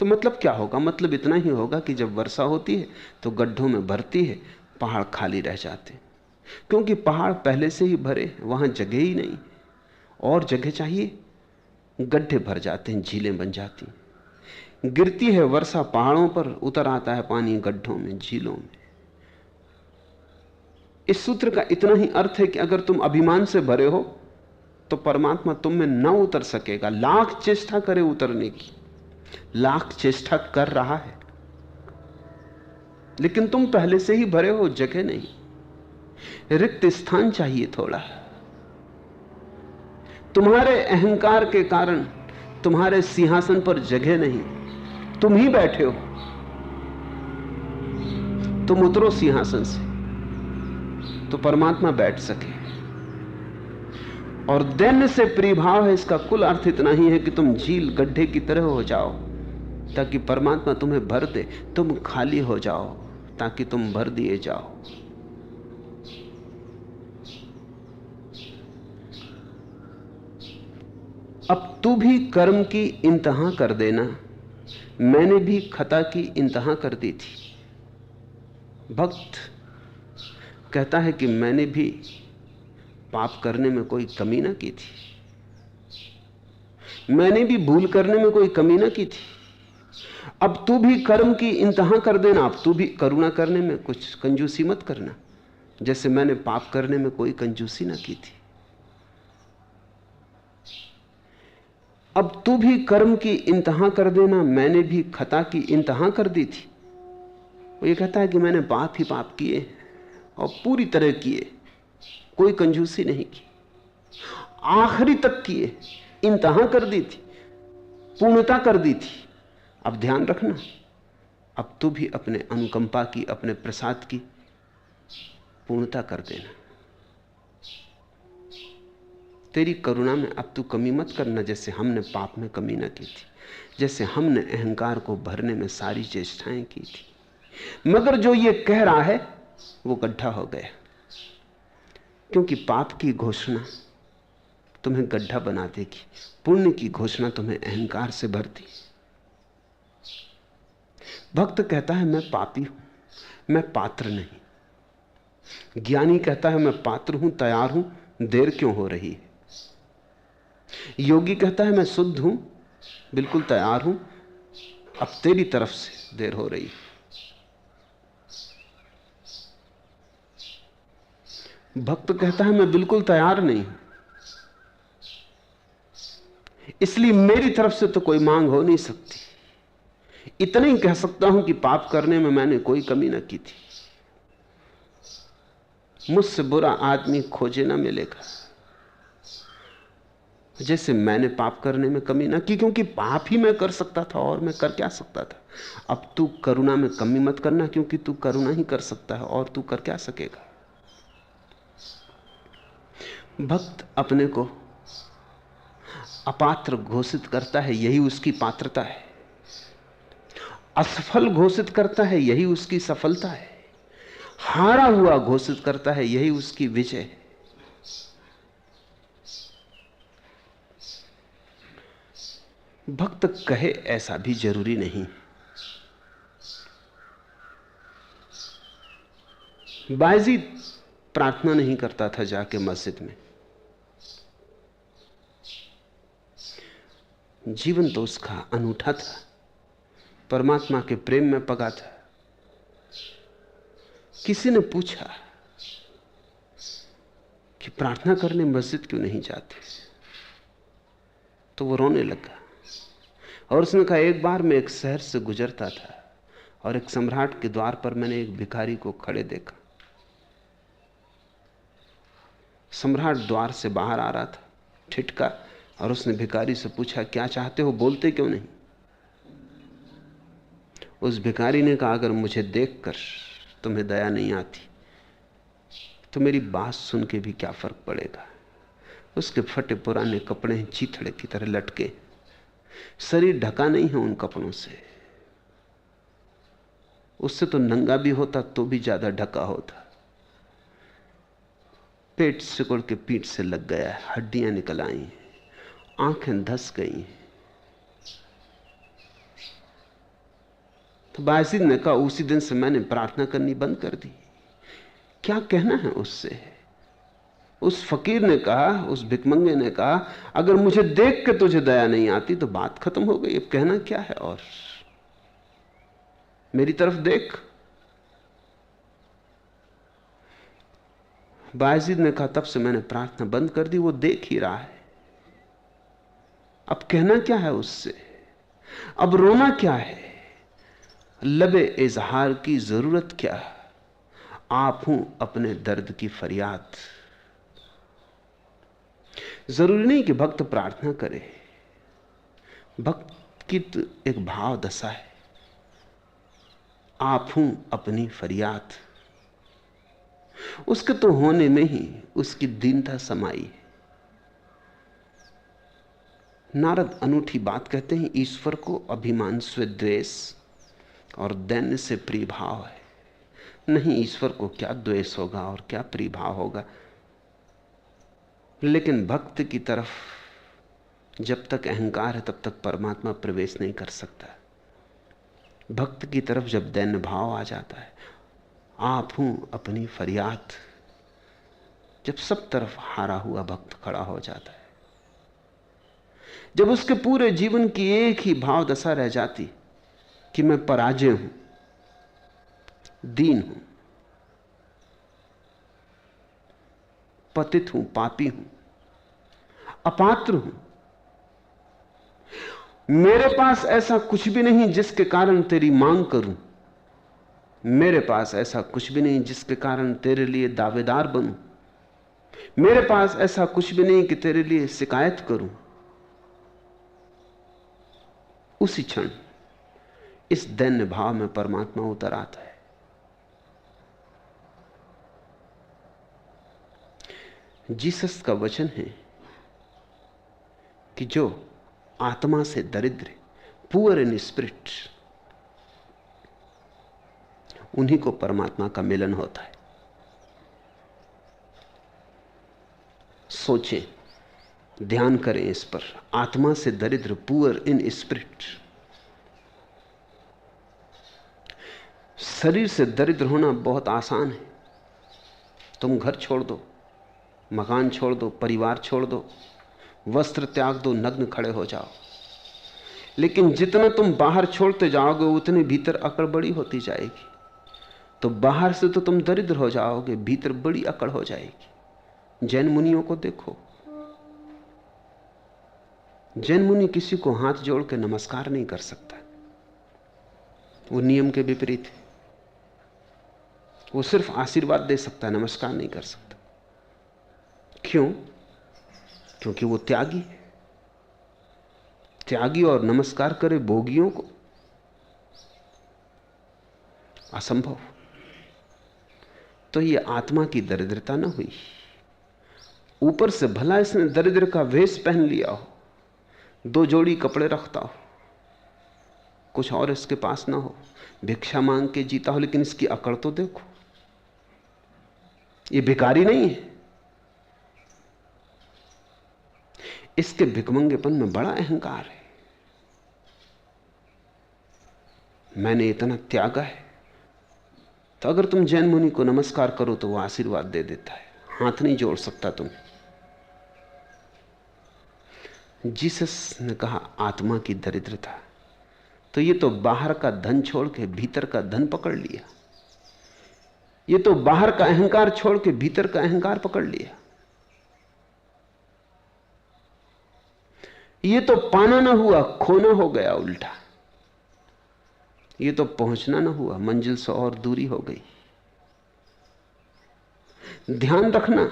Speaker 3: तो मतलब क्या होगा? मतलब इतना ही होगा कि जब वर्षा होती है तो गड्ढों में भरती है, पहाड़ खाली रह जाते, क्योंकि पहाड़ पहले से ही भरे, वहां जगह ही नहीं, और जगह चाहिए, गड्ढे भर जाते हैं, झीलें बन जाती हैं। गिरती है वर्षा पहाड़ों पर, उतर आता है पानी गड्ढों में, झीलों में। इस सूत्र का इतना ही अर्थ है कि अगर तुम अभिमान से भरे हो तो परमात्मा तुम में न उतर सकेगा, लाख चेष्टा करे उतरने की, लाख चेष्टा कर रहा है, लेकिन तुम पहले से ही भरे हो, जगह नहीं, रिक्त स्थान चाहिए थोड़ा। तुम्हारे अहंकार के कारण तुम्हारे सिंहासन पर जगह नहीं, तुम ही बैठे हो, तुम उतरो सिंहासन से तो परमात्मा बैठ सके। और दैन्य से प्रिभाव है, इसका कुल अर्थ इतना ही है कि तुम झील गड्ढे की तरह हो जाओ ताकि परमात्मा तुम्हें भर दे, तुम खाली हो जाओ ताकि तुम भर दिए जाओ। अब तू भी कर्म की इंतहा कर देना, मैंने भी खता की इंतहा कर दी थी। भक्त कहता है कि मैंने भी पाप करने में कोई कमी ना की थी, मैंने भी भूल करने में कोई कमी ना की थी। अब तू भी कर्म की इंतहा कर देना, अब तू भी करुणा करने में कुछ कंजूसी मत करना, जैसे मैंने पाप करने में कोई कंजूसी ना की थी। अब तू भी कर्म की इंतहा कर देना, मैंने भी खता की इंतहा कर दी थी। वो ये कहता है कि मैंने पाप ही पाप किए और पूरी तरह किए, कोई कंजूसी नहीं की, आखिरी तक किए, इंतहा कर दी थी, पूर्णता कर दी थी। अब ध्यान रखना, अब तू भी अपने अनुकंपा की, अपने प्रसाद की पूर्णता कर देना। तेरी करुणा में अब तू कमी मत करना, जैसे हमने पाप में कमी ना की थी, जैसे हमने अहंकार को भरने में सारी चेष्टाएं की थी। मगर जो ये कह रहा है वो गड्ढा हो गया, क्योंकि पाप की घोषणा तुम्हें गड्ढा बना देगी, पुण्य की घोषणा तुम्हें अहंकार से भरती। भक्त कहता है मैं पापी हूं, मैं पात्र नहीं। ज्ञानी कहता है मैं पात्र हूं, तैयार हूं, देर क्यों हो रही है। योगी कहता है मैं शुद्ध हूं, बिल्कुल तैयार हूं, अब तेरी तरफ से देर हो रही है। भक्त कहता है मैं बिल्कुल तैयार नहीं हूं, इसलिए मेरी तरफ से तो कोई मांग हो नहीं सकती। इतना ही कह सकता हूं कि पाप करने में मैंने कोई कमी ना की थी, मुझसे बुरा आदमी खोजे ना मिलेगा जैसे मैंने पाप करने में कमी ना की, क्योंकि पाप ही मैं कर सकता था और मैं कर क्या सकता था। अब तू करुणा में कमी मत करना, क्योंकि तू करुणा ही कर सकता है और तू कर क्या सकेगा। भक्त अपने को अपात्र घोषित करता है, यही उसकी पात्रता है। असफल घोषित करता है, यही उसकी सफलता है। हारा हुआ घोषित करता है, यही उसकी विजय है। भक्त कहे ऐसा भी जरूरी नहीं। बायजीद प्रार्थना नहीं करता था जाके मस्जिद में, जीवन तो उसका अनूठा था, परमात्मा के प्रेम में पगा था। किसी ने पूछा कि प्रार्थना करने मस्जिद क्यों नहीं जाते, तो वो रोने लगा और उसने कहा एक बार मैं एक शहर से गुजरता था और एक सम्राट के द्वार पर मैंने एक भिखारी को खड़े देखा। सम्राट द्वार से बाहर आ रहा था, ठिठका, और उसने भिखारी से पूछा क्या चाहते हो, बोलते क्यों नहीं। उस भिखारी ने कहा अगर मुझे देखकर तुम्हें दया नहीं आती तो मेरी बात सुन के भी क्या फर्क पड़ेगा। उसके फटे पुराने कपड़े चीथड़े की तरह लटके, शरीर ढका नहीं है उन कपड़ों से, उससे तो नंगा भी होता तो भी ज्यादा ढका होता। पेट सिकुड़ के पीठ से लग गया है, हड्डियां निकल आई, आंखें धस गई। तो बायजीद ने कहा, उसी दिन से मैंने प्रार्थना करनी बंद कर दी। क्या कहना है उससे? उस फकीर ने कहा, उस भिकमंगे ने कहा, अगर मुझे देख के तुझे दया नहीं आती तो बात खत्म हो गई, अब कहना क्या है? और मेरी तरफ देख। बायजीद ने कहा, तब से मैंने प्रार्थना बंद कर दी, वो देख ही रहा है, अब कहना क्या है उससे? अब रोना क्या है? लबे इजहार की जरूरत क्या? आप हूं अपने दर्द की फरियाद। जरूरी नहीं कि भक्त प्रार्थना करे, भक्त की तो एक भाव दशा है, आप हूं अपनी फरियाद। उसके तो होने में ही उसकी दीनता समाई है। नारद अनूठी बात कहते हैं, ईश्वर को अभिमान से द्वेष और दैन्य से प्रिय भाव है। नहीं, ईश्वर को क्या द्वेष होगा और क्या प्रिय भाव होगा, लेकिन भक्त की तरफ जब तक अहंकार है तब तक परमात्मा प्रवेश नहीं कर सकता। भक्त की तरफ जब दैन्य भाव आ जाता है, आप हूं अपनी फरियाद, जब सब तरफ हारा हुआ भक्त खड़ा हो जाता है, जब उसके पूरे जीवन की एक ही भाव दशा रह जाती कि मैं पराजय हूं, दीन हूं, पतित हूं, पापी हूं, अपात्र हूं, मेरे पास ऐसा कुछ भी नहीं जिसके कारण तेरी मांग करूं, मेरे पास ऐसा कुछ भी नहीं जिसके कारण तेरे लिए दावेदार बनूं, मेरे पास ऐसा कुछ भी नहीं कि तेरे लिए शिकायत करूं, उसी क्षण इस दैन्य भाव में परमात्मा उतर आता है। जीसस का वचन है कि जो आत्मा से दरिद्र, पुअर इन स्पिरिट, उन्हीं को परमात्मा का मिलन होता है। सोचें, ध्यान करें इस पर। आत्मा से दरिद्र, पुअर इन स्पिरिट। शरीर से दरिद्र होना बहुत आसान है। तुम घर छोड़ दो, मकान छोड़ दो, परिवार छोड़ दो, वस्त्र त्याग दो, नग्न खड़े हो जाओ, लेकिन जितना तुम बाहर छोड़ते जाओगे उतने भीतर अकड़ बड़ी होती जाएगी। तो बाहर से तो तुम दरिद्र हो जाओगे, भीतर बड़ी अकड़ हो जाएगी। जैन मुनियों को देखो, जैन मुनि किसी को हाथ जोड़ के नमस्कार नहीं कर सकता, वो नियम के विपरीत है। वो सिर्फ आशीर्वाद दे सकता है, नमस्कार नहीं कर सकता। क्यों? क्योंकि वो त्यागी है। त्यागी और नमस्कार करे भोगियों को, असंभव। तो ये आत्मा की दरिद्रता ना हुई। ऊपर से भला इसने दरिद्र का वेश पहन लिया हो, 2 जोड़ी कपड़े रखता हो, कुछ और इसके पास ना हो, भिक्षा मांग के जीता हो, लेकिन इसकी अकड़ तो देखो। ये भिखारी नहीं है। इसके भिकमंगेपन में बड़ा अहंकार है। मैंने इतना त्यागा है। तो अगर तुम जैन मुनि को नमस्कार करो तो वो आशीर्वाद दे देता है, हाथ नहीं जोड़ सकता तुम। जीसस ने कहा आत्मा की दरिद्रता, तो ये तो बाहर का धन छोड़ के भीतर का धन पकड़ लिया। ये तो बाहर का अहंकार छोड़ के भीतर का अहंकार पकड़ लिया। ये तो पाना ना हुआ, खोना हो गया उल्टा। ये तो पहुंचना ना हुआ, मंजिल से और दूरी हो गई। ध्यान रखना,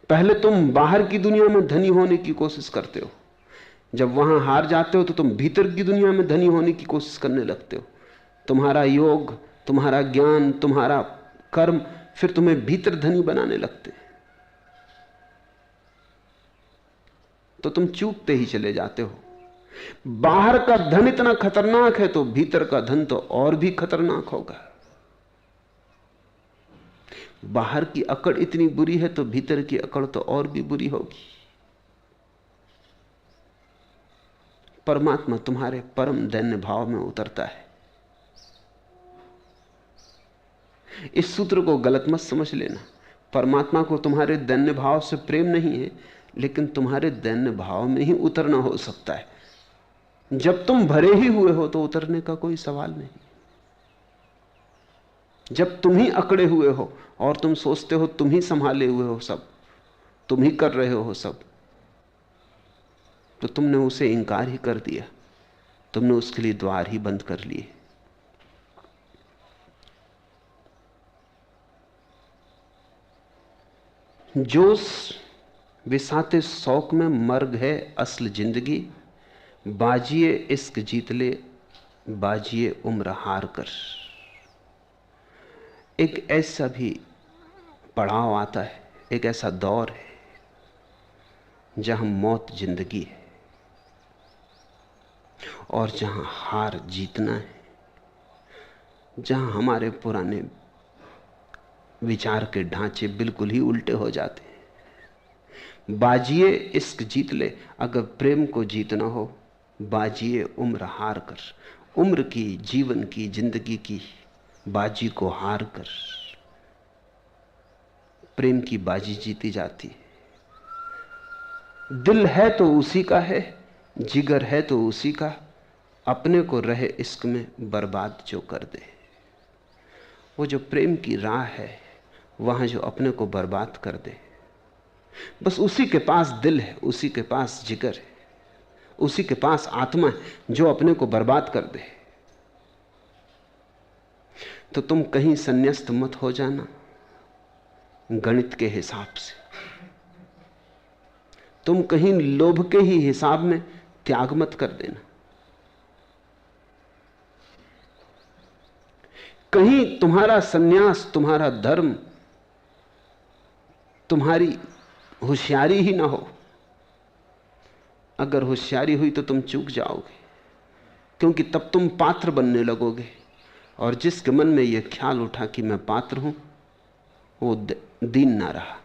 Speaker 3: पहले तुम बाहर की दुनिया में धनी होने की कोशिश करते हो, जब वहां हार जाते हो तो तुम भीतर की दुनिया में धनी होने की कोशिश करने लगते हो। तुम्हारा योग, तुम्हारा ज्ञान, तुम्हारा कर्म फिर तुम्हें भीतर धनी बनाने लगते, तो तुम चूकते ही चले जाते हो। बाहर का धन इतना खतरनाक है तो भीतर का धन तो और भी खतरनाक होगा। बाहर की अकड़ इतनी बुरी है तो भीतर की अकड़ तो और भी बुरी होगी। परमात्मा तुम्हारे परम दैन्य भाव में उतरता है। इस सूत्र को गलत मत समझ लेना। परमात्मा को तुम्हारे दैन्य भाव से प्रेम नहीं है, लेकिन तुम्हारे दैन्य भाव में ही उतरना हो सकता है। जब तुम भरे ही हुए हो तो उतरने का कोई सवाल नहीं। जब तुम ही अकड़े हुए हो और तुम सोचते हो तुम ही संभाले हुए हो सब, तुम ही कर रहे हो सब, तो तुमने उसे इंकार ही कर दिया, तुमने उसके लिए द्वार ही बंद कर लिए। जोश बिसाते शौक में मर्ग है असल जिंदगी, बाजिए इश्क जीत ले बाजिए उम्र हार कर। एक ऐसा भी पड़ाव आता है, एक ऐसा दौर है जहां मौत जिंदगी है और जहां हार जीतना है, जहां हमारे पुराने विचार के ढांचे बिल्कुल ही उल्टे हो जाते हैं। बाजिए इश्क जीत ले, अगर प्रेम को जीतना हो बाजिए उम्र हार कर। उम्र की, जीवन की, जिंदगी की बाजी को हार कर प्रेम की बाजी जीती जाती है। दिल है तो उसी का है, जिगर है तो उसी का, अपने को रहे इश्क में बर्बाद जो कर दे। वो जो प्रेम की राह है, वहां जो अपने को बर्बाद कर दे, बस उसी के पास दिल है, उसी के पास जिगर है, उसी के पास आत्मा है जो अपने को बर्बाद कर दे। तो तुम कहीं संन्यास्त मत हो जाना गणित के हिसाब से, तुम कहीं लोभ के ही हिसाब में त्याग मत कर देना, कहीं तुम्हारा सन्यास, तुम्हारा धर्म, तुम्हारी होशियारी ही ना हो। अगर होशियारी हुई तो तुम चूक जाओगे, क्योंकि तब तुम पात्र बनने लगोगे, और जिसके मन में यह ख्याल उठा कि मैं पात्र हूं, वो दीन ना रहा,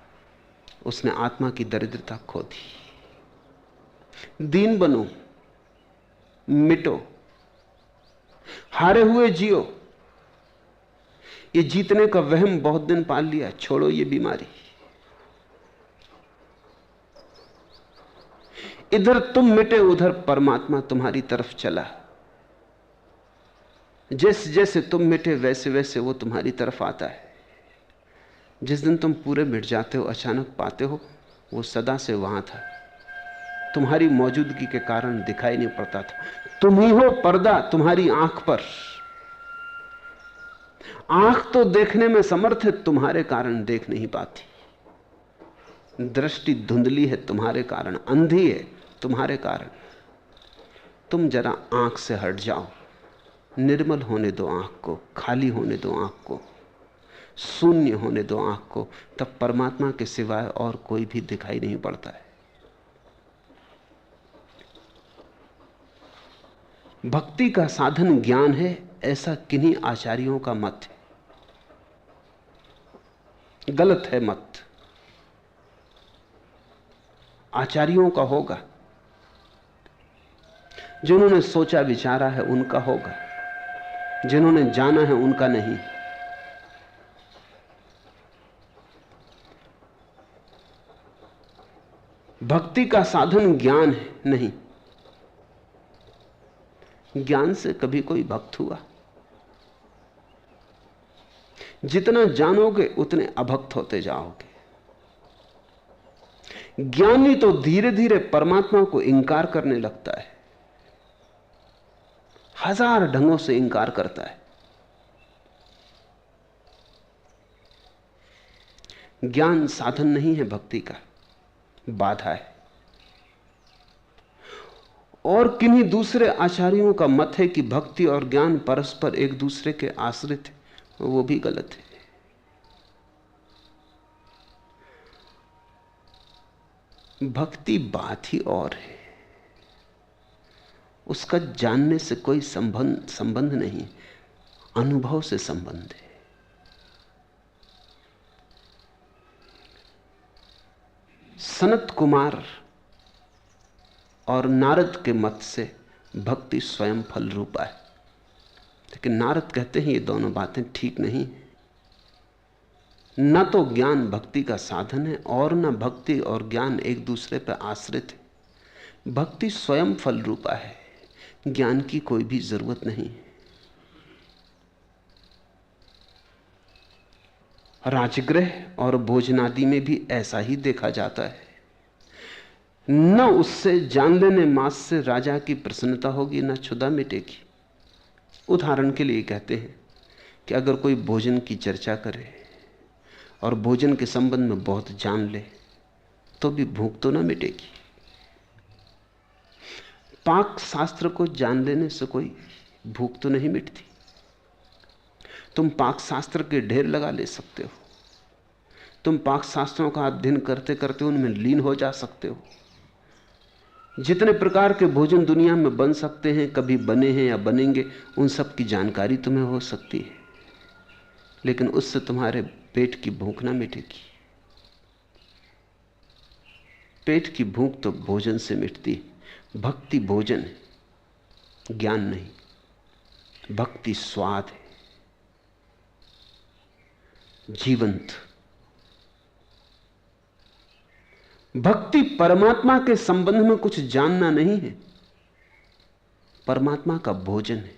Speaker 3: उसने आत्मा की दरिद्रता खो दी। दीन बनो, मिटो, हारे हुए जियो। ये जीतने का वहम बहुत दिन पाल लिया, छोड़ो ये बीमारी। इधर तुम मिटे, उधर परमात्मा तुम्हारी तरफ चला। जैसे जैसे तुम मिटे वैसे वैसे वो तुम्हारी तरफ आता है। जिस दिन तुम पूरे मिट जाते हो, अचानक पाते हो वो सदा से वहां था, तुम्हारी मौजूदगी के कारण दिखाई नहीं पड़ता था। तुम ही हो पर्दा तुम्हारी आंख पर। आंख तो देखने में समर्थ है, तुम्हारे कारण देख नहीं पाती। दृष्टि धुंधली है तुम्हारे कारण, अंधी है तुम्हारे कारण। तुम जरा आंख से हट जाओ, निर्मल होने दो आंख को, खाली होने दो आंख को, शून्य होने दो आंख को, तब परमात्मा के सिवाय और कोई भी दिखाई नहीं पड़ता है। भक्ति का साधन ज्ञान है, ऐसा किन्हीं आचार्यों का मत है। गलत है मत, आचार्यों का होगा, जिन्होंने सोचा विचारा है उनका होगा, जिन्होंने जाना है उनका नहीं। भक्ति का साधन ज्ञान है, नहीं। ज्ञान से कभी कोई भक्त हुआ? जितना जानोगे उतने अभक्त होते जाओगे। ज्ञानी तो धीरे धीरे परमात्मा को इंकार करने लगता है, हजार ढंगों से इंकार करता है। ज्ञान साधन नहीं है भक्ति का, बाधा है। और किन्हीं दूसरे आचार्यों का मत है कि भक्ति और ज्ञान परस्पर एक दूसरे के आश्रित है, वो भी गलत है। भक्ति बात ही और है, उसका जानने से कोई संबंध नहीं, अनुभव से संबंध है। सनत कुमार और नारद के मत से भक्ति स्वयं फल रूपा है, लेकिन नारद कहते हैं ये दोनों बातें ठीक नहीं। न तो ज्ञान भक्ति का साधन है और न भक्ति और ज्ञान एक दूसरे पर आश्रित है। भक्ति स्वयं फल रूपा है, ज्ञान की कोई भी जरूरत नहीं। राजगृह और भोजनादि में भी ऐसा ही देखा जाता है। न उससे जान लेने मात्र से राजा की प्रसन्नता होगी, न क्षुधा मिटेगी। उदाहरण के लिए कहते हैं कि अगर कोई भोजन की चर्चा करे और भोजन के संबंध में बहुत जान ले तो भी भूख तो ना मिटेगी। पाक शास्त्र को जान लेने से कोई भूख तो नहीं मिटती। तुम पाक शास्त्र के ढेर लगा ले सकते हो, तुम पाक शास्त्रों का अध्ययन करते करते उनमें लीन हो जा सकते हो। जितने प्रकार के भोजन दुनिया में बन सकते हैं, कभी बने हैं या बनेंगे, उन सब की जानकारी तुम्हें हो सकती है, लेकिन उससे तुम्हारे पेट की भूख ना मिटेगी। पेट की भूख तो भोजन से मिटती है। भक्ति भोजन है, ज्ञान नहीं। भक्ति स्वाद है, जीवंत। भक्ति परमात्मा के संबंध में कुछ जानना नहीं है, परमात्मा का भोजन है।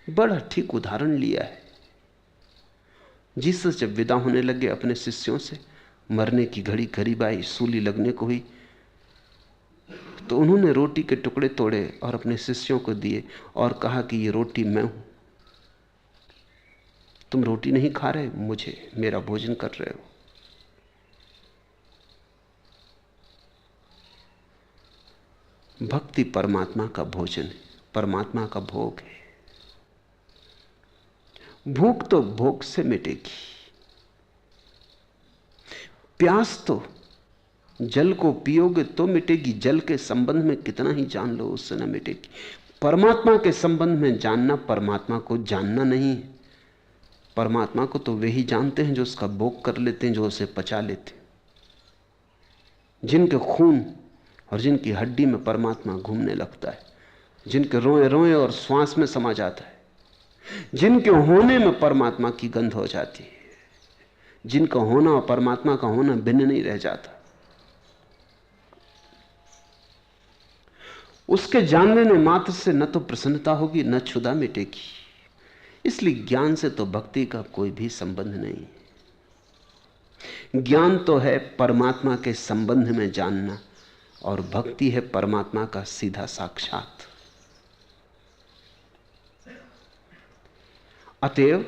Speaker 3: बड़ा ठीक उदाहरण लिया है। जीसस जब विदा होने लगे अपने शिष्यों से, मरने की घड़ी करीब आई, सूली लगने को हुई, तो उन्होंने रोटी के टुकड़े तोड़े और अपने शिष्यों को दिए और कहा कि ये रोटी मैं हूं, तुम रोटी नहीं खा रहे, मुझे मेरा भोजन कर रहे हो। भक्ति परमात्मा का भोजन है, परमात्मा का भोग है। भूख तो भोग से मिटेगी, प्यास तो जल को पियोगे तो मिटेगी। जल के संबंध में कितना ही जान लो उससे ना मिटेगी। परमात्मा के संबंध में जानना परमात्मा को जानना नहीं है। परमात्मा को तो वे ही जानते हैं जो उसका भोग कर लेते हैं, जो उसे पचा लेते हैं, जिनके खून और जिनकी हड्डी में परमात्मा घूमने लगता है, जिनके रोए रोए और श्वास में समा जाता है, जिनके होने में परमात्मा की गंध हो जाती है, जिनका होना और परमात्मा का होना भिन्न नहीं रह जाता। उसके जान लेने मात्र से न तो प्रसन्नता होगी, न क्षुधा मिटेगी। इसलिए ज्ञान से तो भक्ति का कोई भी संबंध नहीं। ज्ञान तो है परमात्मा के संबंध में जानना, और भक्ति है परमात्मा का सीधा साक्षात। अतएव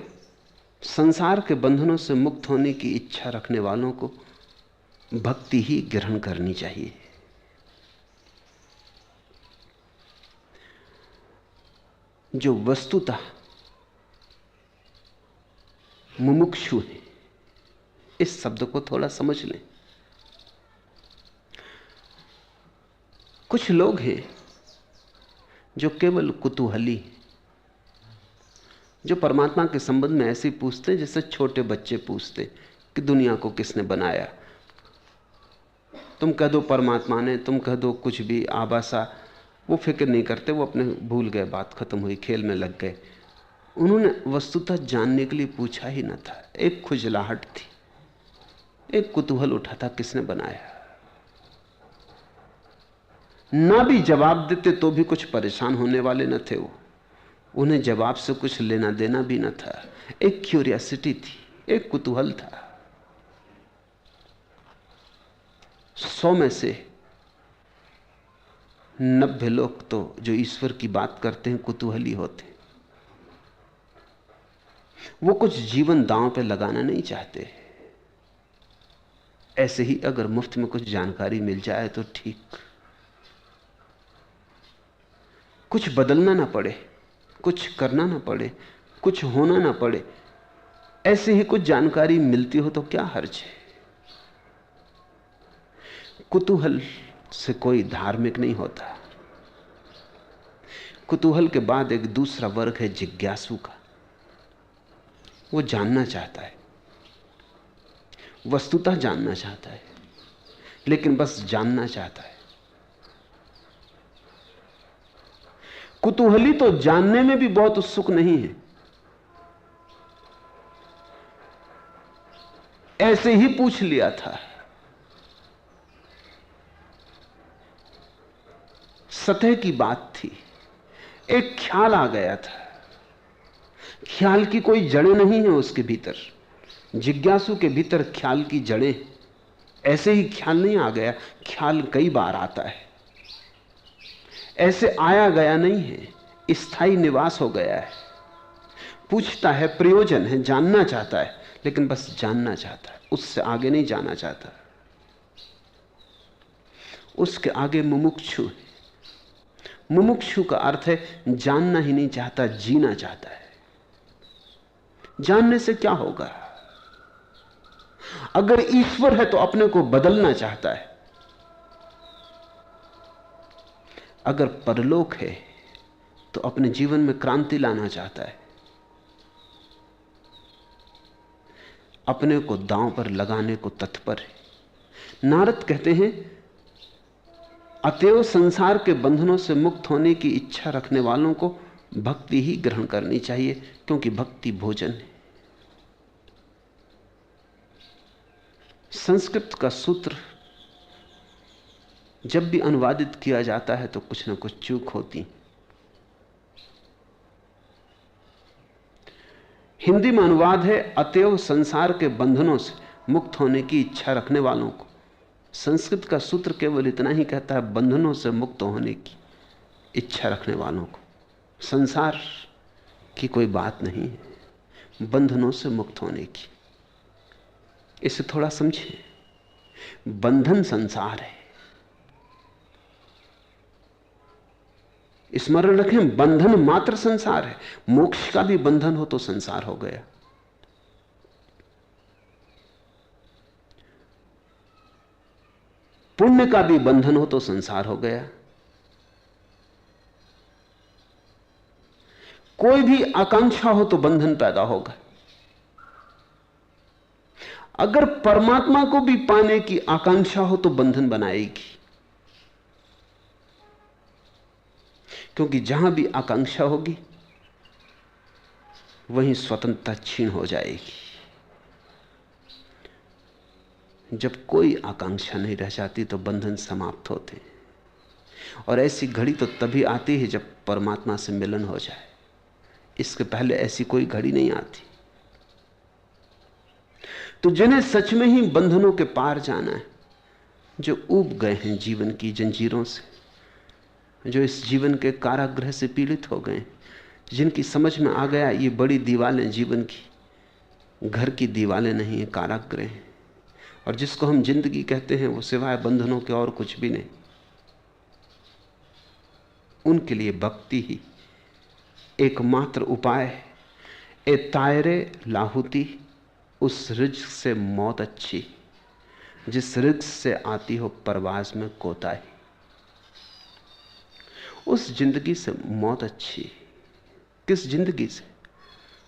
Speaker 3: संसार के बंधनों से मुक्त होने की इच्छा रखने वालों को भक्ति ही ग्रहण करनी चाहिए। जो वस्तुतः मुमुक्षु है, इस शब्द को थोड़ा समझ लें। कुछ लोग हैं जो केवल कुतूहली, जो परमात्मा के संबंध में ऐसे पूछते जैसे छोटे बच्चे पूछते कि दुनिया को किसने बनाया। तुम कह दो परमात्मा ने, तुम कह दो कुछ भी आबासा, वो फिक्र नहीं करते, वो अपने भूल गए, बात खत्म हुई, खेल में लग गए। उन्होंने वस्तुतः जानने के लिए पूछा ही न था। एक खुजलाहट थी, एक कुतूहल उठा था, किसने बनाया। ना भी जवाब देते तो भी कुछ परेशान होने वाले न थे वो, उन्हें जवाब से कुछ लेना देना भी न था। एक क्यूरियोसिटी थी, एक कुतूहल था। 100 में से 90 लोग तो जो ईश्वर की बात करते हैं कुतूहली होते। वो कुछ जीवन दांव पे लगाना नहीं चाहते। ऐसे ही अगर मुफ्त में कुछ जानकारी मिल जाए तो ठीक, कुछ बदलना ना पड़े, कुछ करना ना पड़े, कुछ होना ना पड़े, ऐसे ही कुछ जानकारी मिलती हो तो क्या हर्ज है। कुतूहल से कोई धार्मिक नहीं होता। कुतूहल के बाद एक दूसरा वर्ग है जिज्ञासु का। वो जानना चाहता है, वस्तुतः जानना चाहता है, लेकिन बस जानना चाहता है। कुतूहली तो जानने में भी बहुत उत्सुक नहीं है। ऐसे ही पूछ लिया था, सतह की बात थी, एक ख्याल आ गया था। ख्याल की कोई जड़ें नहीं है उसके भीतर। जिज्ञासु के भीतर ख्याल की जड़ें, ऐसे ही ख्याल नहीं आ गया। ख्याल कई बार आता है, ऐसे आया गया नहीं है, स्थायी निवास हो गया है। पूछता है, प्रयोजन है, जानना चाहता है, लेकिन बस जानना चाहता है, उससे आगे नहीं जाना चाहता। उसके आगे मुमुक्षु है। मुमुक्षु का अर्थ है जानना ही नहीं चाहता, जीना चाहता है। जानने से क्या होगा? अगर ईश्वर है तो अपने को बदलना चाहता है, अगर परलोक है तो अपने जीवन में क्रांति लाना चाहता है, अपने को दांव पर लगाने को तत्पर है। नारद कहते हैं, अतएव संसार के बंधनों से मुक्त होने की इच्छा रखने वालों को भक्ति ही ग्रहण करनी चाहिए, क्योंकि भक्ति भोजन है। संस्कृत का सूत्र जब भी अनुवादित किया जाता है तो कुछ ना कुछ चूक होती। हिंदी में अनुवाद है, अतएव संसार के बंधनों से मुक्त होने की इच्छा रखने वालों को। संस्कृत का सूत्र केवल इतना ही कहता है, बंधनों से मुक्त होने की इच्छा रखने वालों को। संसार की कोई बात नहीं है, बंधनों से मुक्त होने की। इसे थोड़ा समझें। बंधन संसार है, स्मरण रखें, बंधन मात्र संसार है। मोक्ष का भी बंधन हो तो संसार हो गया। पुण्य का भी बंधन हो तो संसार हो गया। कोई भी आकांक्षा हो तो बंधन पैदा होगा। अगर परमात्मा को भी पाने की आकांक्षा हो तो बंधन बनाएगी, क्योंकि जहां भी आकांक्षा होगी वहीं स्वतंत्रता छीन हो जाएगी। जब कोई आकांक्षा नहीं रह जाती तो बंधन समाप्त होते हैं। और ऐसी घड़ी तो तभी आती है जब परमात्मा से मिलन हो जाए। इसके पहले ऐसी कोई घड़ी नहीं आती। तो जिन्हें सच में ही बंधनों के पार जाना है, जो ऊब गए हैं जीवन की जंजीरों से, जो इस जीवन के कारागृह से पीड़ित हो गए, जिनकी समझ में आ गया ये बड़ी दीवालें जीवन की घर की दीवालें नहीं है, कारागृह हैं, और जिसको हम जिंदगी कहते हैं वो सिवाय बंधनों के और कुछ भी नहीं, उनके लिए भक्ति ही एकमात्र उपाय है। ए तायरे लाहुती, उस रिज्क से मौत अच्छी जिस रिज्क से आती हो परवाज में कोताही। उस जिंदगी से मौत अच्छी। किस जिंदगी से?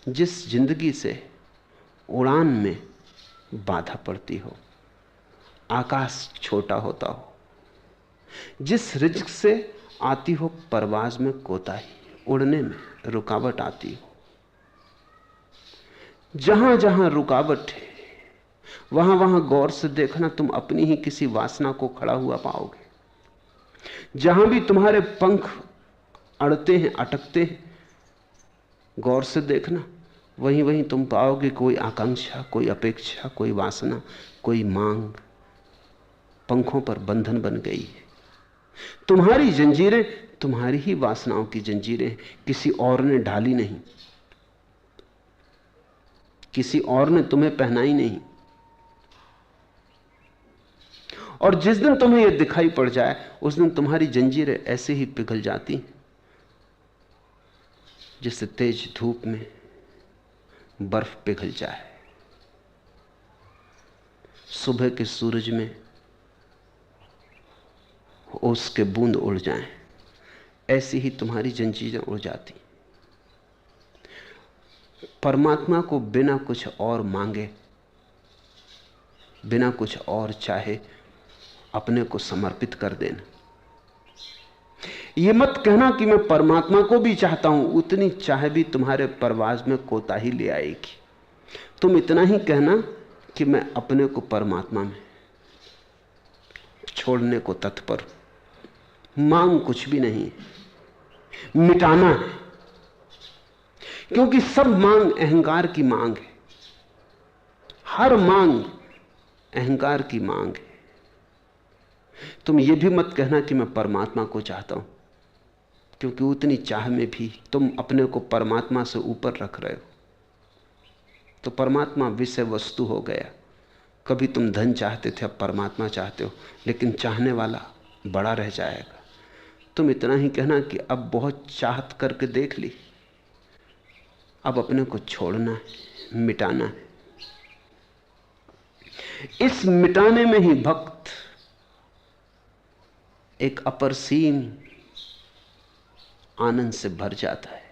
Speaker 3: जिस जिंदगी से उड़ान में बाधा पड़ती हो, आकाश छोटा होता हो, जिस रिज्क से आती हो परवाज में कोताही, उड़ने में रुकावट आती हो। जहां जहां रुकावट है वहां वहां गौर से देखना, तुम अपनी ही किसी वासना को खड़ा हुआ पाओगे। जहां भी तुम्हारे पंख अड़ते हैं, अटकते हैं, गौर से देखना, वहीं वहीं तुम पाओगे कोई आकांक्षा, कोई अपेक्षा, कोई वासना, कोई मांग पंखों पर बंधन बन गई है। तुम्हारी जंजीरें तुम्हारी ही वासनाओं की जंजीरें, किसी और ने ढाली नहीं, किसी और ने तुम्हें पहनाई नहीं। और जिस दिन तुम्हें यह दिखाई पड़ जाए उस दिन तुम्हारी जंजीरें ऐसे ही पिघल जाती जिससे तेज धूप में बर्फ पिघल जाए, सुबह के सूरज में ओस के बूंद उड़ जाएं। ऐसी ही तुम्हारी जंजीरें उड़ जाती। परमात्मा को बिना कुछ और मांगे, बिना कुछ और चाहे अपने को समर्पित कर देना। यह मत कहना कि मैं परमात्मा को भी चाहता हूं, उतनी चाह भी तुम्हारे परवाज में कोताही ले आएगी। तुम इतना ही कहना कि मैं अपने को परमात्मा में छोड़ने को तत्पर हूं। मांग कुछ भी नहीं, मिटाना है, क्योंकि सब मांग अहंकार की मांग है। हर मांग अहंकार की मांग है। तुम ये भी मत कहना कि मैं परमात्मा को चाहता हूं, क्योंकि उतनी चाह में भी तुम अपने को परमात्मा से ऊपर रख रहे हो। तो परमात्मा विषय वस्तु हो गया। कभी तुम धन चाहते थे, अब परमात्मा चाहते हो, लेकिन चाहने वाला बड़ा रह जाएगा। तुम इतना ही कहना कि अब बहुत चाहत करके देख ली, अब अपने को छोड़ना है, मिटाना है। इस मिटाने में ही भक्त एक अपरसीम आनंद से भर जाता है,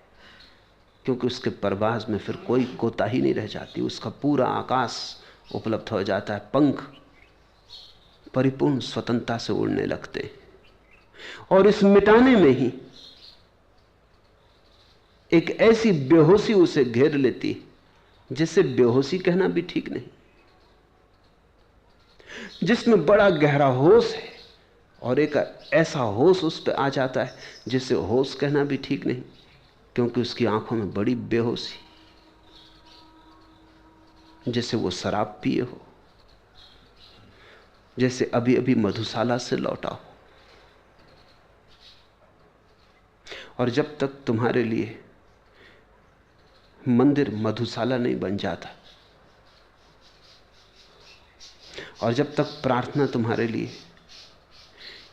Speaker 3: क्योंकि उसके परवाज में फिर कोई कोताही नहीं रह जाती। उसका पूरा आकाश उपलब्ध हो जाता है, पंख परिपूर्ण स्वतंत्रता से उड़ने लगते हैं। और इस मिटाने में ही एक ऐसी बेहोशी उसे घेर लेती जिसे बेहोशी कहना भी ठीक नहीं, जिसमें बड़ा गहरा होश है, और एक ऐसा होश उस पर आ जाता है जिसे होश कहना भी ठीक नहीं, क्योंकि उसकी आंखों में बड़ी बेहोशी, जैसे वो शराब पिए हो, जैसे अभी अभी मधुशाला से लौटा हो। और जब तक तुम्हारे लिए मंदिर मधुशाला नहीं बन जाता, और जब तक प्रार्थना तुम्हारे लिए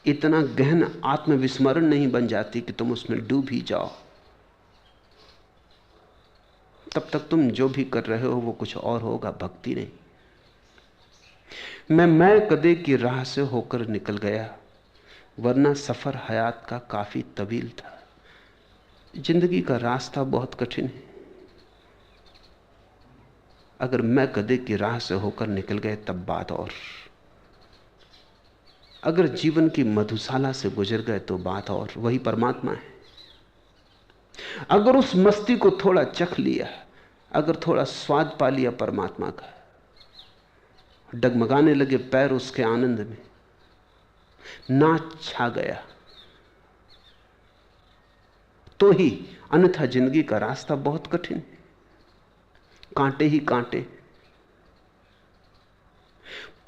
Speaker 3: इतना गहन आत्मविस्मरण नहीं बन जाती कि तुम उसमें डूब ही जाओ, तब तक तुम जो भी कर रहे हो वो कुछ और होगा, भक्ति नहीं। मैं कदे की राह से होकर निकल गया, वरना सफर हयात का काफी तवील था। जिंदगी का रास्ता बहुत कठिन है। अगर मैं कदे की राह से होकर निकल गए तब बात और, अगर जीवन की मधुशाला से गुजर गए तो बात और, वही परमात्मा है। अगर उस मस्ती को थोड़ा चख लिया, अगर थोड़ा स्वाद पा लिया परमात्मा का, डगमगाने लगे पैर उसके आनंद में, नाच छा गया, तो ही, अन्यथा जिंदगी का रास्ता बहुत कठिन है, कांटे ही कांटे।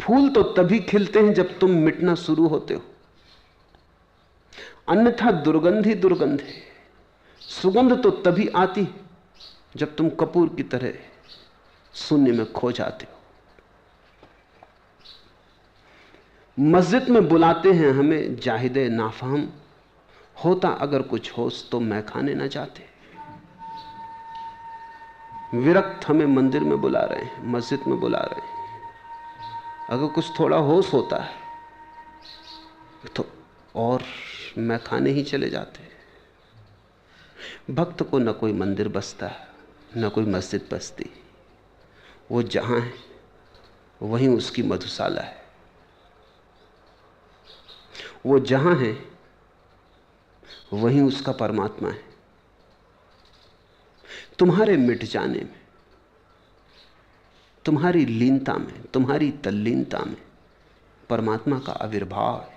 Speaker 3: फूल तो तभी खिलते हैं जब तुम मिटना शुरू होते हो, अन्यथा दुर्गंध ही दुर्गंध है। सुगंध तो तभी आती जब तुम कपूर की तरह शून्य में खो जाते हो। मस्जिद में बुलाते हैं हमें जाहिदे नाफहम, होता अगर कुछ होश तो मैं खाने ना जाते। विरक्त हमें मंदिर में बुला रहे हैं, मस्जिद में बुला रहे हैं। अगर कुछ थोड़ा होश होता है तो और मैं खाने ही चले जाते। भक्त को न कोई मंदिर बसता, न कोई मस्जिद बसती। वो जहां है वहीं उसकी मधुशाला है। वो जहां है वहीं उसका परमात्मा है। तुम्हारे मिट जाने में, तुम्हारी लीनता में, तुम्हारी तल्लीनता में परमात्मा का आविर्भाव है।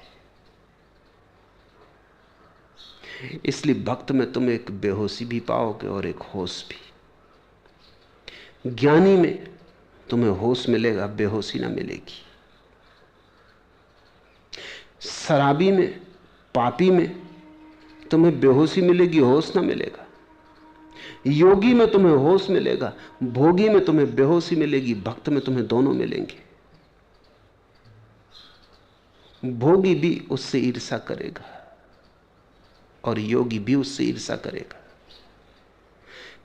Speaker 3: इसलिए भक्त में तुम एक बेहोशी भी पाओगे और एक होश भी। ज्ञानी में तुम्हें होश मिलेगा, बेहोशी ना मिलेगी। शराबी में, पापी में तुम्हें बेहोशी मिलेगी, होश ना मिलेगा। योगी में तुम्हें होश मिलेगा, भोगी में तुम्हें बेहोशी मिलेगी। भक्त में तुम्हें दोनों मिलेंगे। भोगी भी उससे ईर्ष्या करेगा और योगी भी उससे ईर्ष्या करेगा,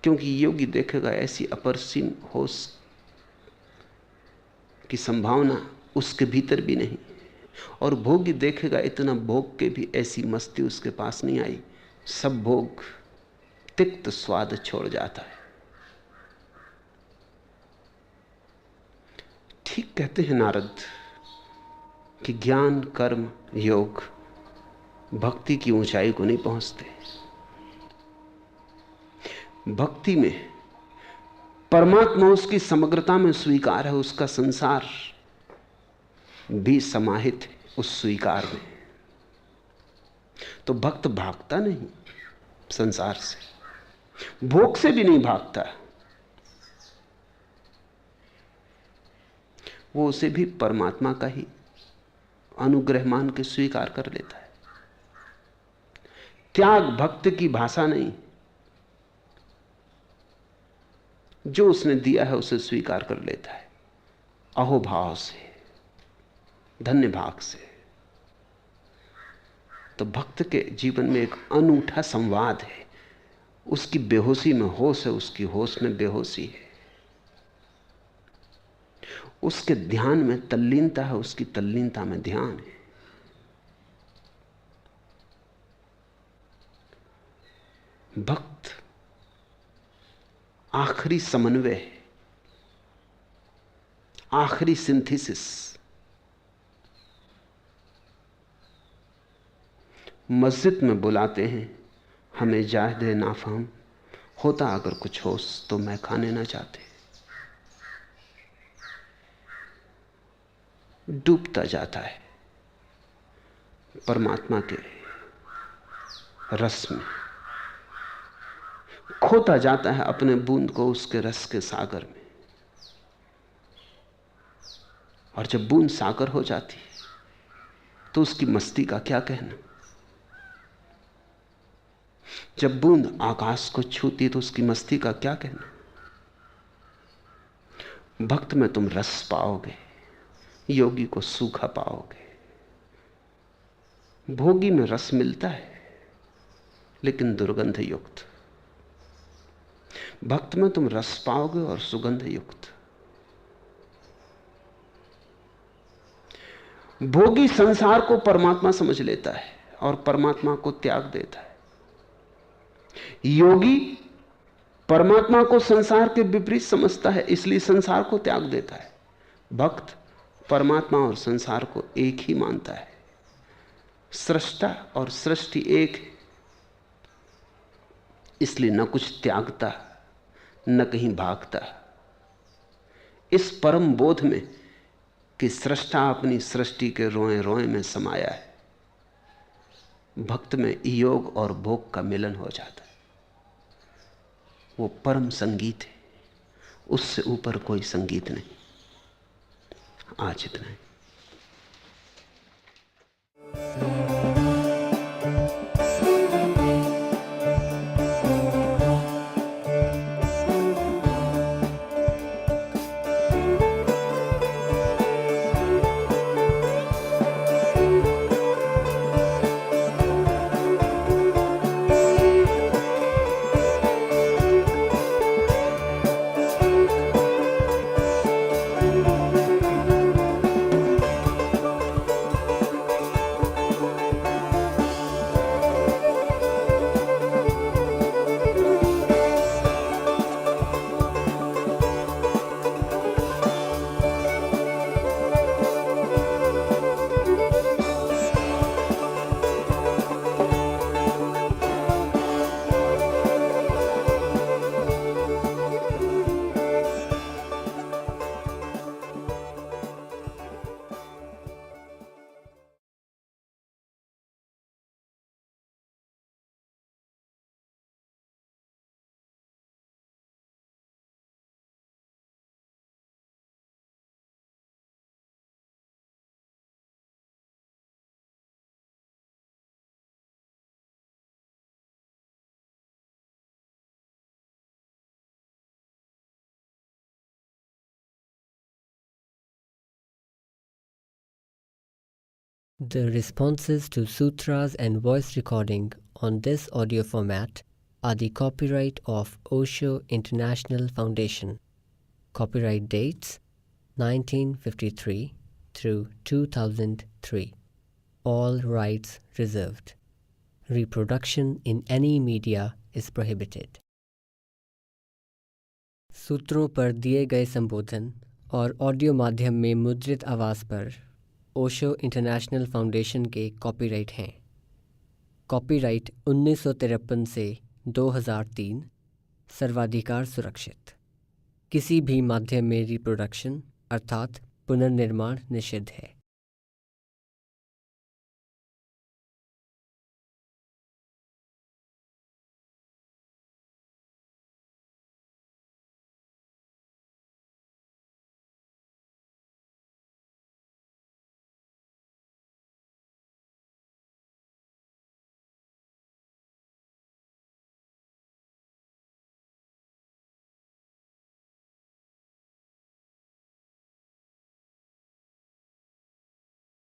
Speaker 3: क्योंकि योगी देखेगा ऐसी अपरसीम होश की संभावना उसके भीतर भी नहीं, और भोगी देखेगा इतना भोग के भी ऐसी मस्ती उसके पास नहीं आई। सब भोग तिक्त स्वाद छोड़ जाता है। ठीक कहते हैं नारद कि ज्ञान, कर्म, योग भक्ति की ऊंचाई को नहीं पहुंचते। भक्ति में परमात्मा उसकी समग्रता में स्वीकार है, उसका संसार भी समाहित है उस स्वीकार में। तो भक्त भागता नहीं संसार से, भोग से भी नहीं भागता, वो उसे भी परमात्मा का ही अनुग्रह मान के स्वीकार कर लेता है। त्याग भक्त की भाषा नहीं, जो उसने दिया है उसे स्वीकार कर लेता है, अहोभाव से, धन्य भाग से। तो भक्त के जीवन में एक अनूठा संवाद है, उसकी बेहोशी में होश है, उसकी होश में बेहोशी है, उसके ध्यान में तल्लीनता है, उसकी तल्लीनता में ध्यान है। भक्त आखिरी समन्वय है, आखिरी सिंथेसिस। मस्जिद में बुलाते हैं हमें जाए दे नाफहम, होता अगर कुछ होश तो मैं खाने ना चाहते। डूबता जाता है परमात्मा के रस में, खोता जाता है अपने बूंद को उसके रस के सागर में। और जब बूंद सागर हो जाती है तो उसकी मस्ती का क्या कहना। जब बूंद आकाश को छूती तो उसकी मस्ती का क्या कहना। भक्त में तुम रस पाओगे, योगी को सूखा पाओगे। भोगी में रस मिलता है लेकिन दुर्गंध युक्त, भक्त में तुम रस पाओगे और सुगंध युक्त। भोगी संसार को परमात्मा समझ लेता है और परमात्मा को त्याग देता है। योगी परमात्मा को संसार के विपरीत समझता है, इसलिए संसार को त्याग देता है। भक्त परमात्मा और संसार को एक ही मानता है। सृष्टा और सृष्टि एक है, इसलिए न कुछ त्यागता न कहीं भागता। इस परम बोध में कि सृष्टा अपनी सृष्टि के रोए रोए में समाया है, भक्त में योग और भोग का मिलन हो जाता है। वो परम संगीत है, उससे ऊपर कोई संगीत नहीं। आज इतना ही।
Speaker 1: The responses to sutras and voice recording on this audio format are the copyright of Osho International Foundation. Copyright dates 1953 through 2003. All rights reserved. Reproduction in any media is prohibited. सूत्रों पर दिए गए संबोधन और ऑडियो माध्यम में मुद्रित आवाज़ पर ओशो इंटरनेशनल फाउंडेशन के कॉपीराइट हैं। कॉपीराइट 1953 से 2003, सर्वाधिकार सुरक्षित। किसी भी माध्यम में रिप्रोडक्शन अर्थात पुनर्निर्माण निषिद्ध है।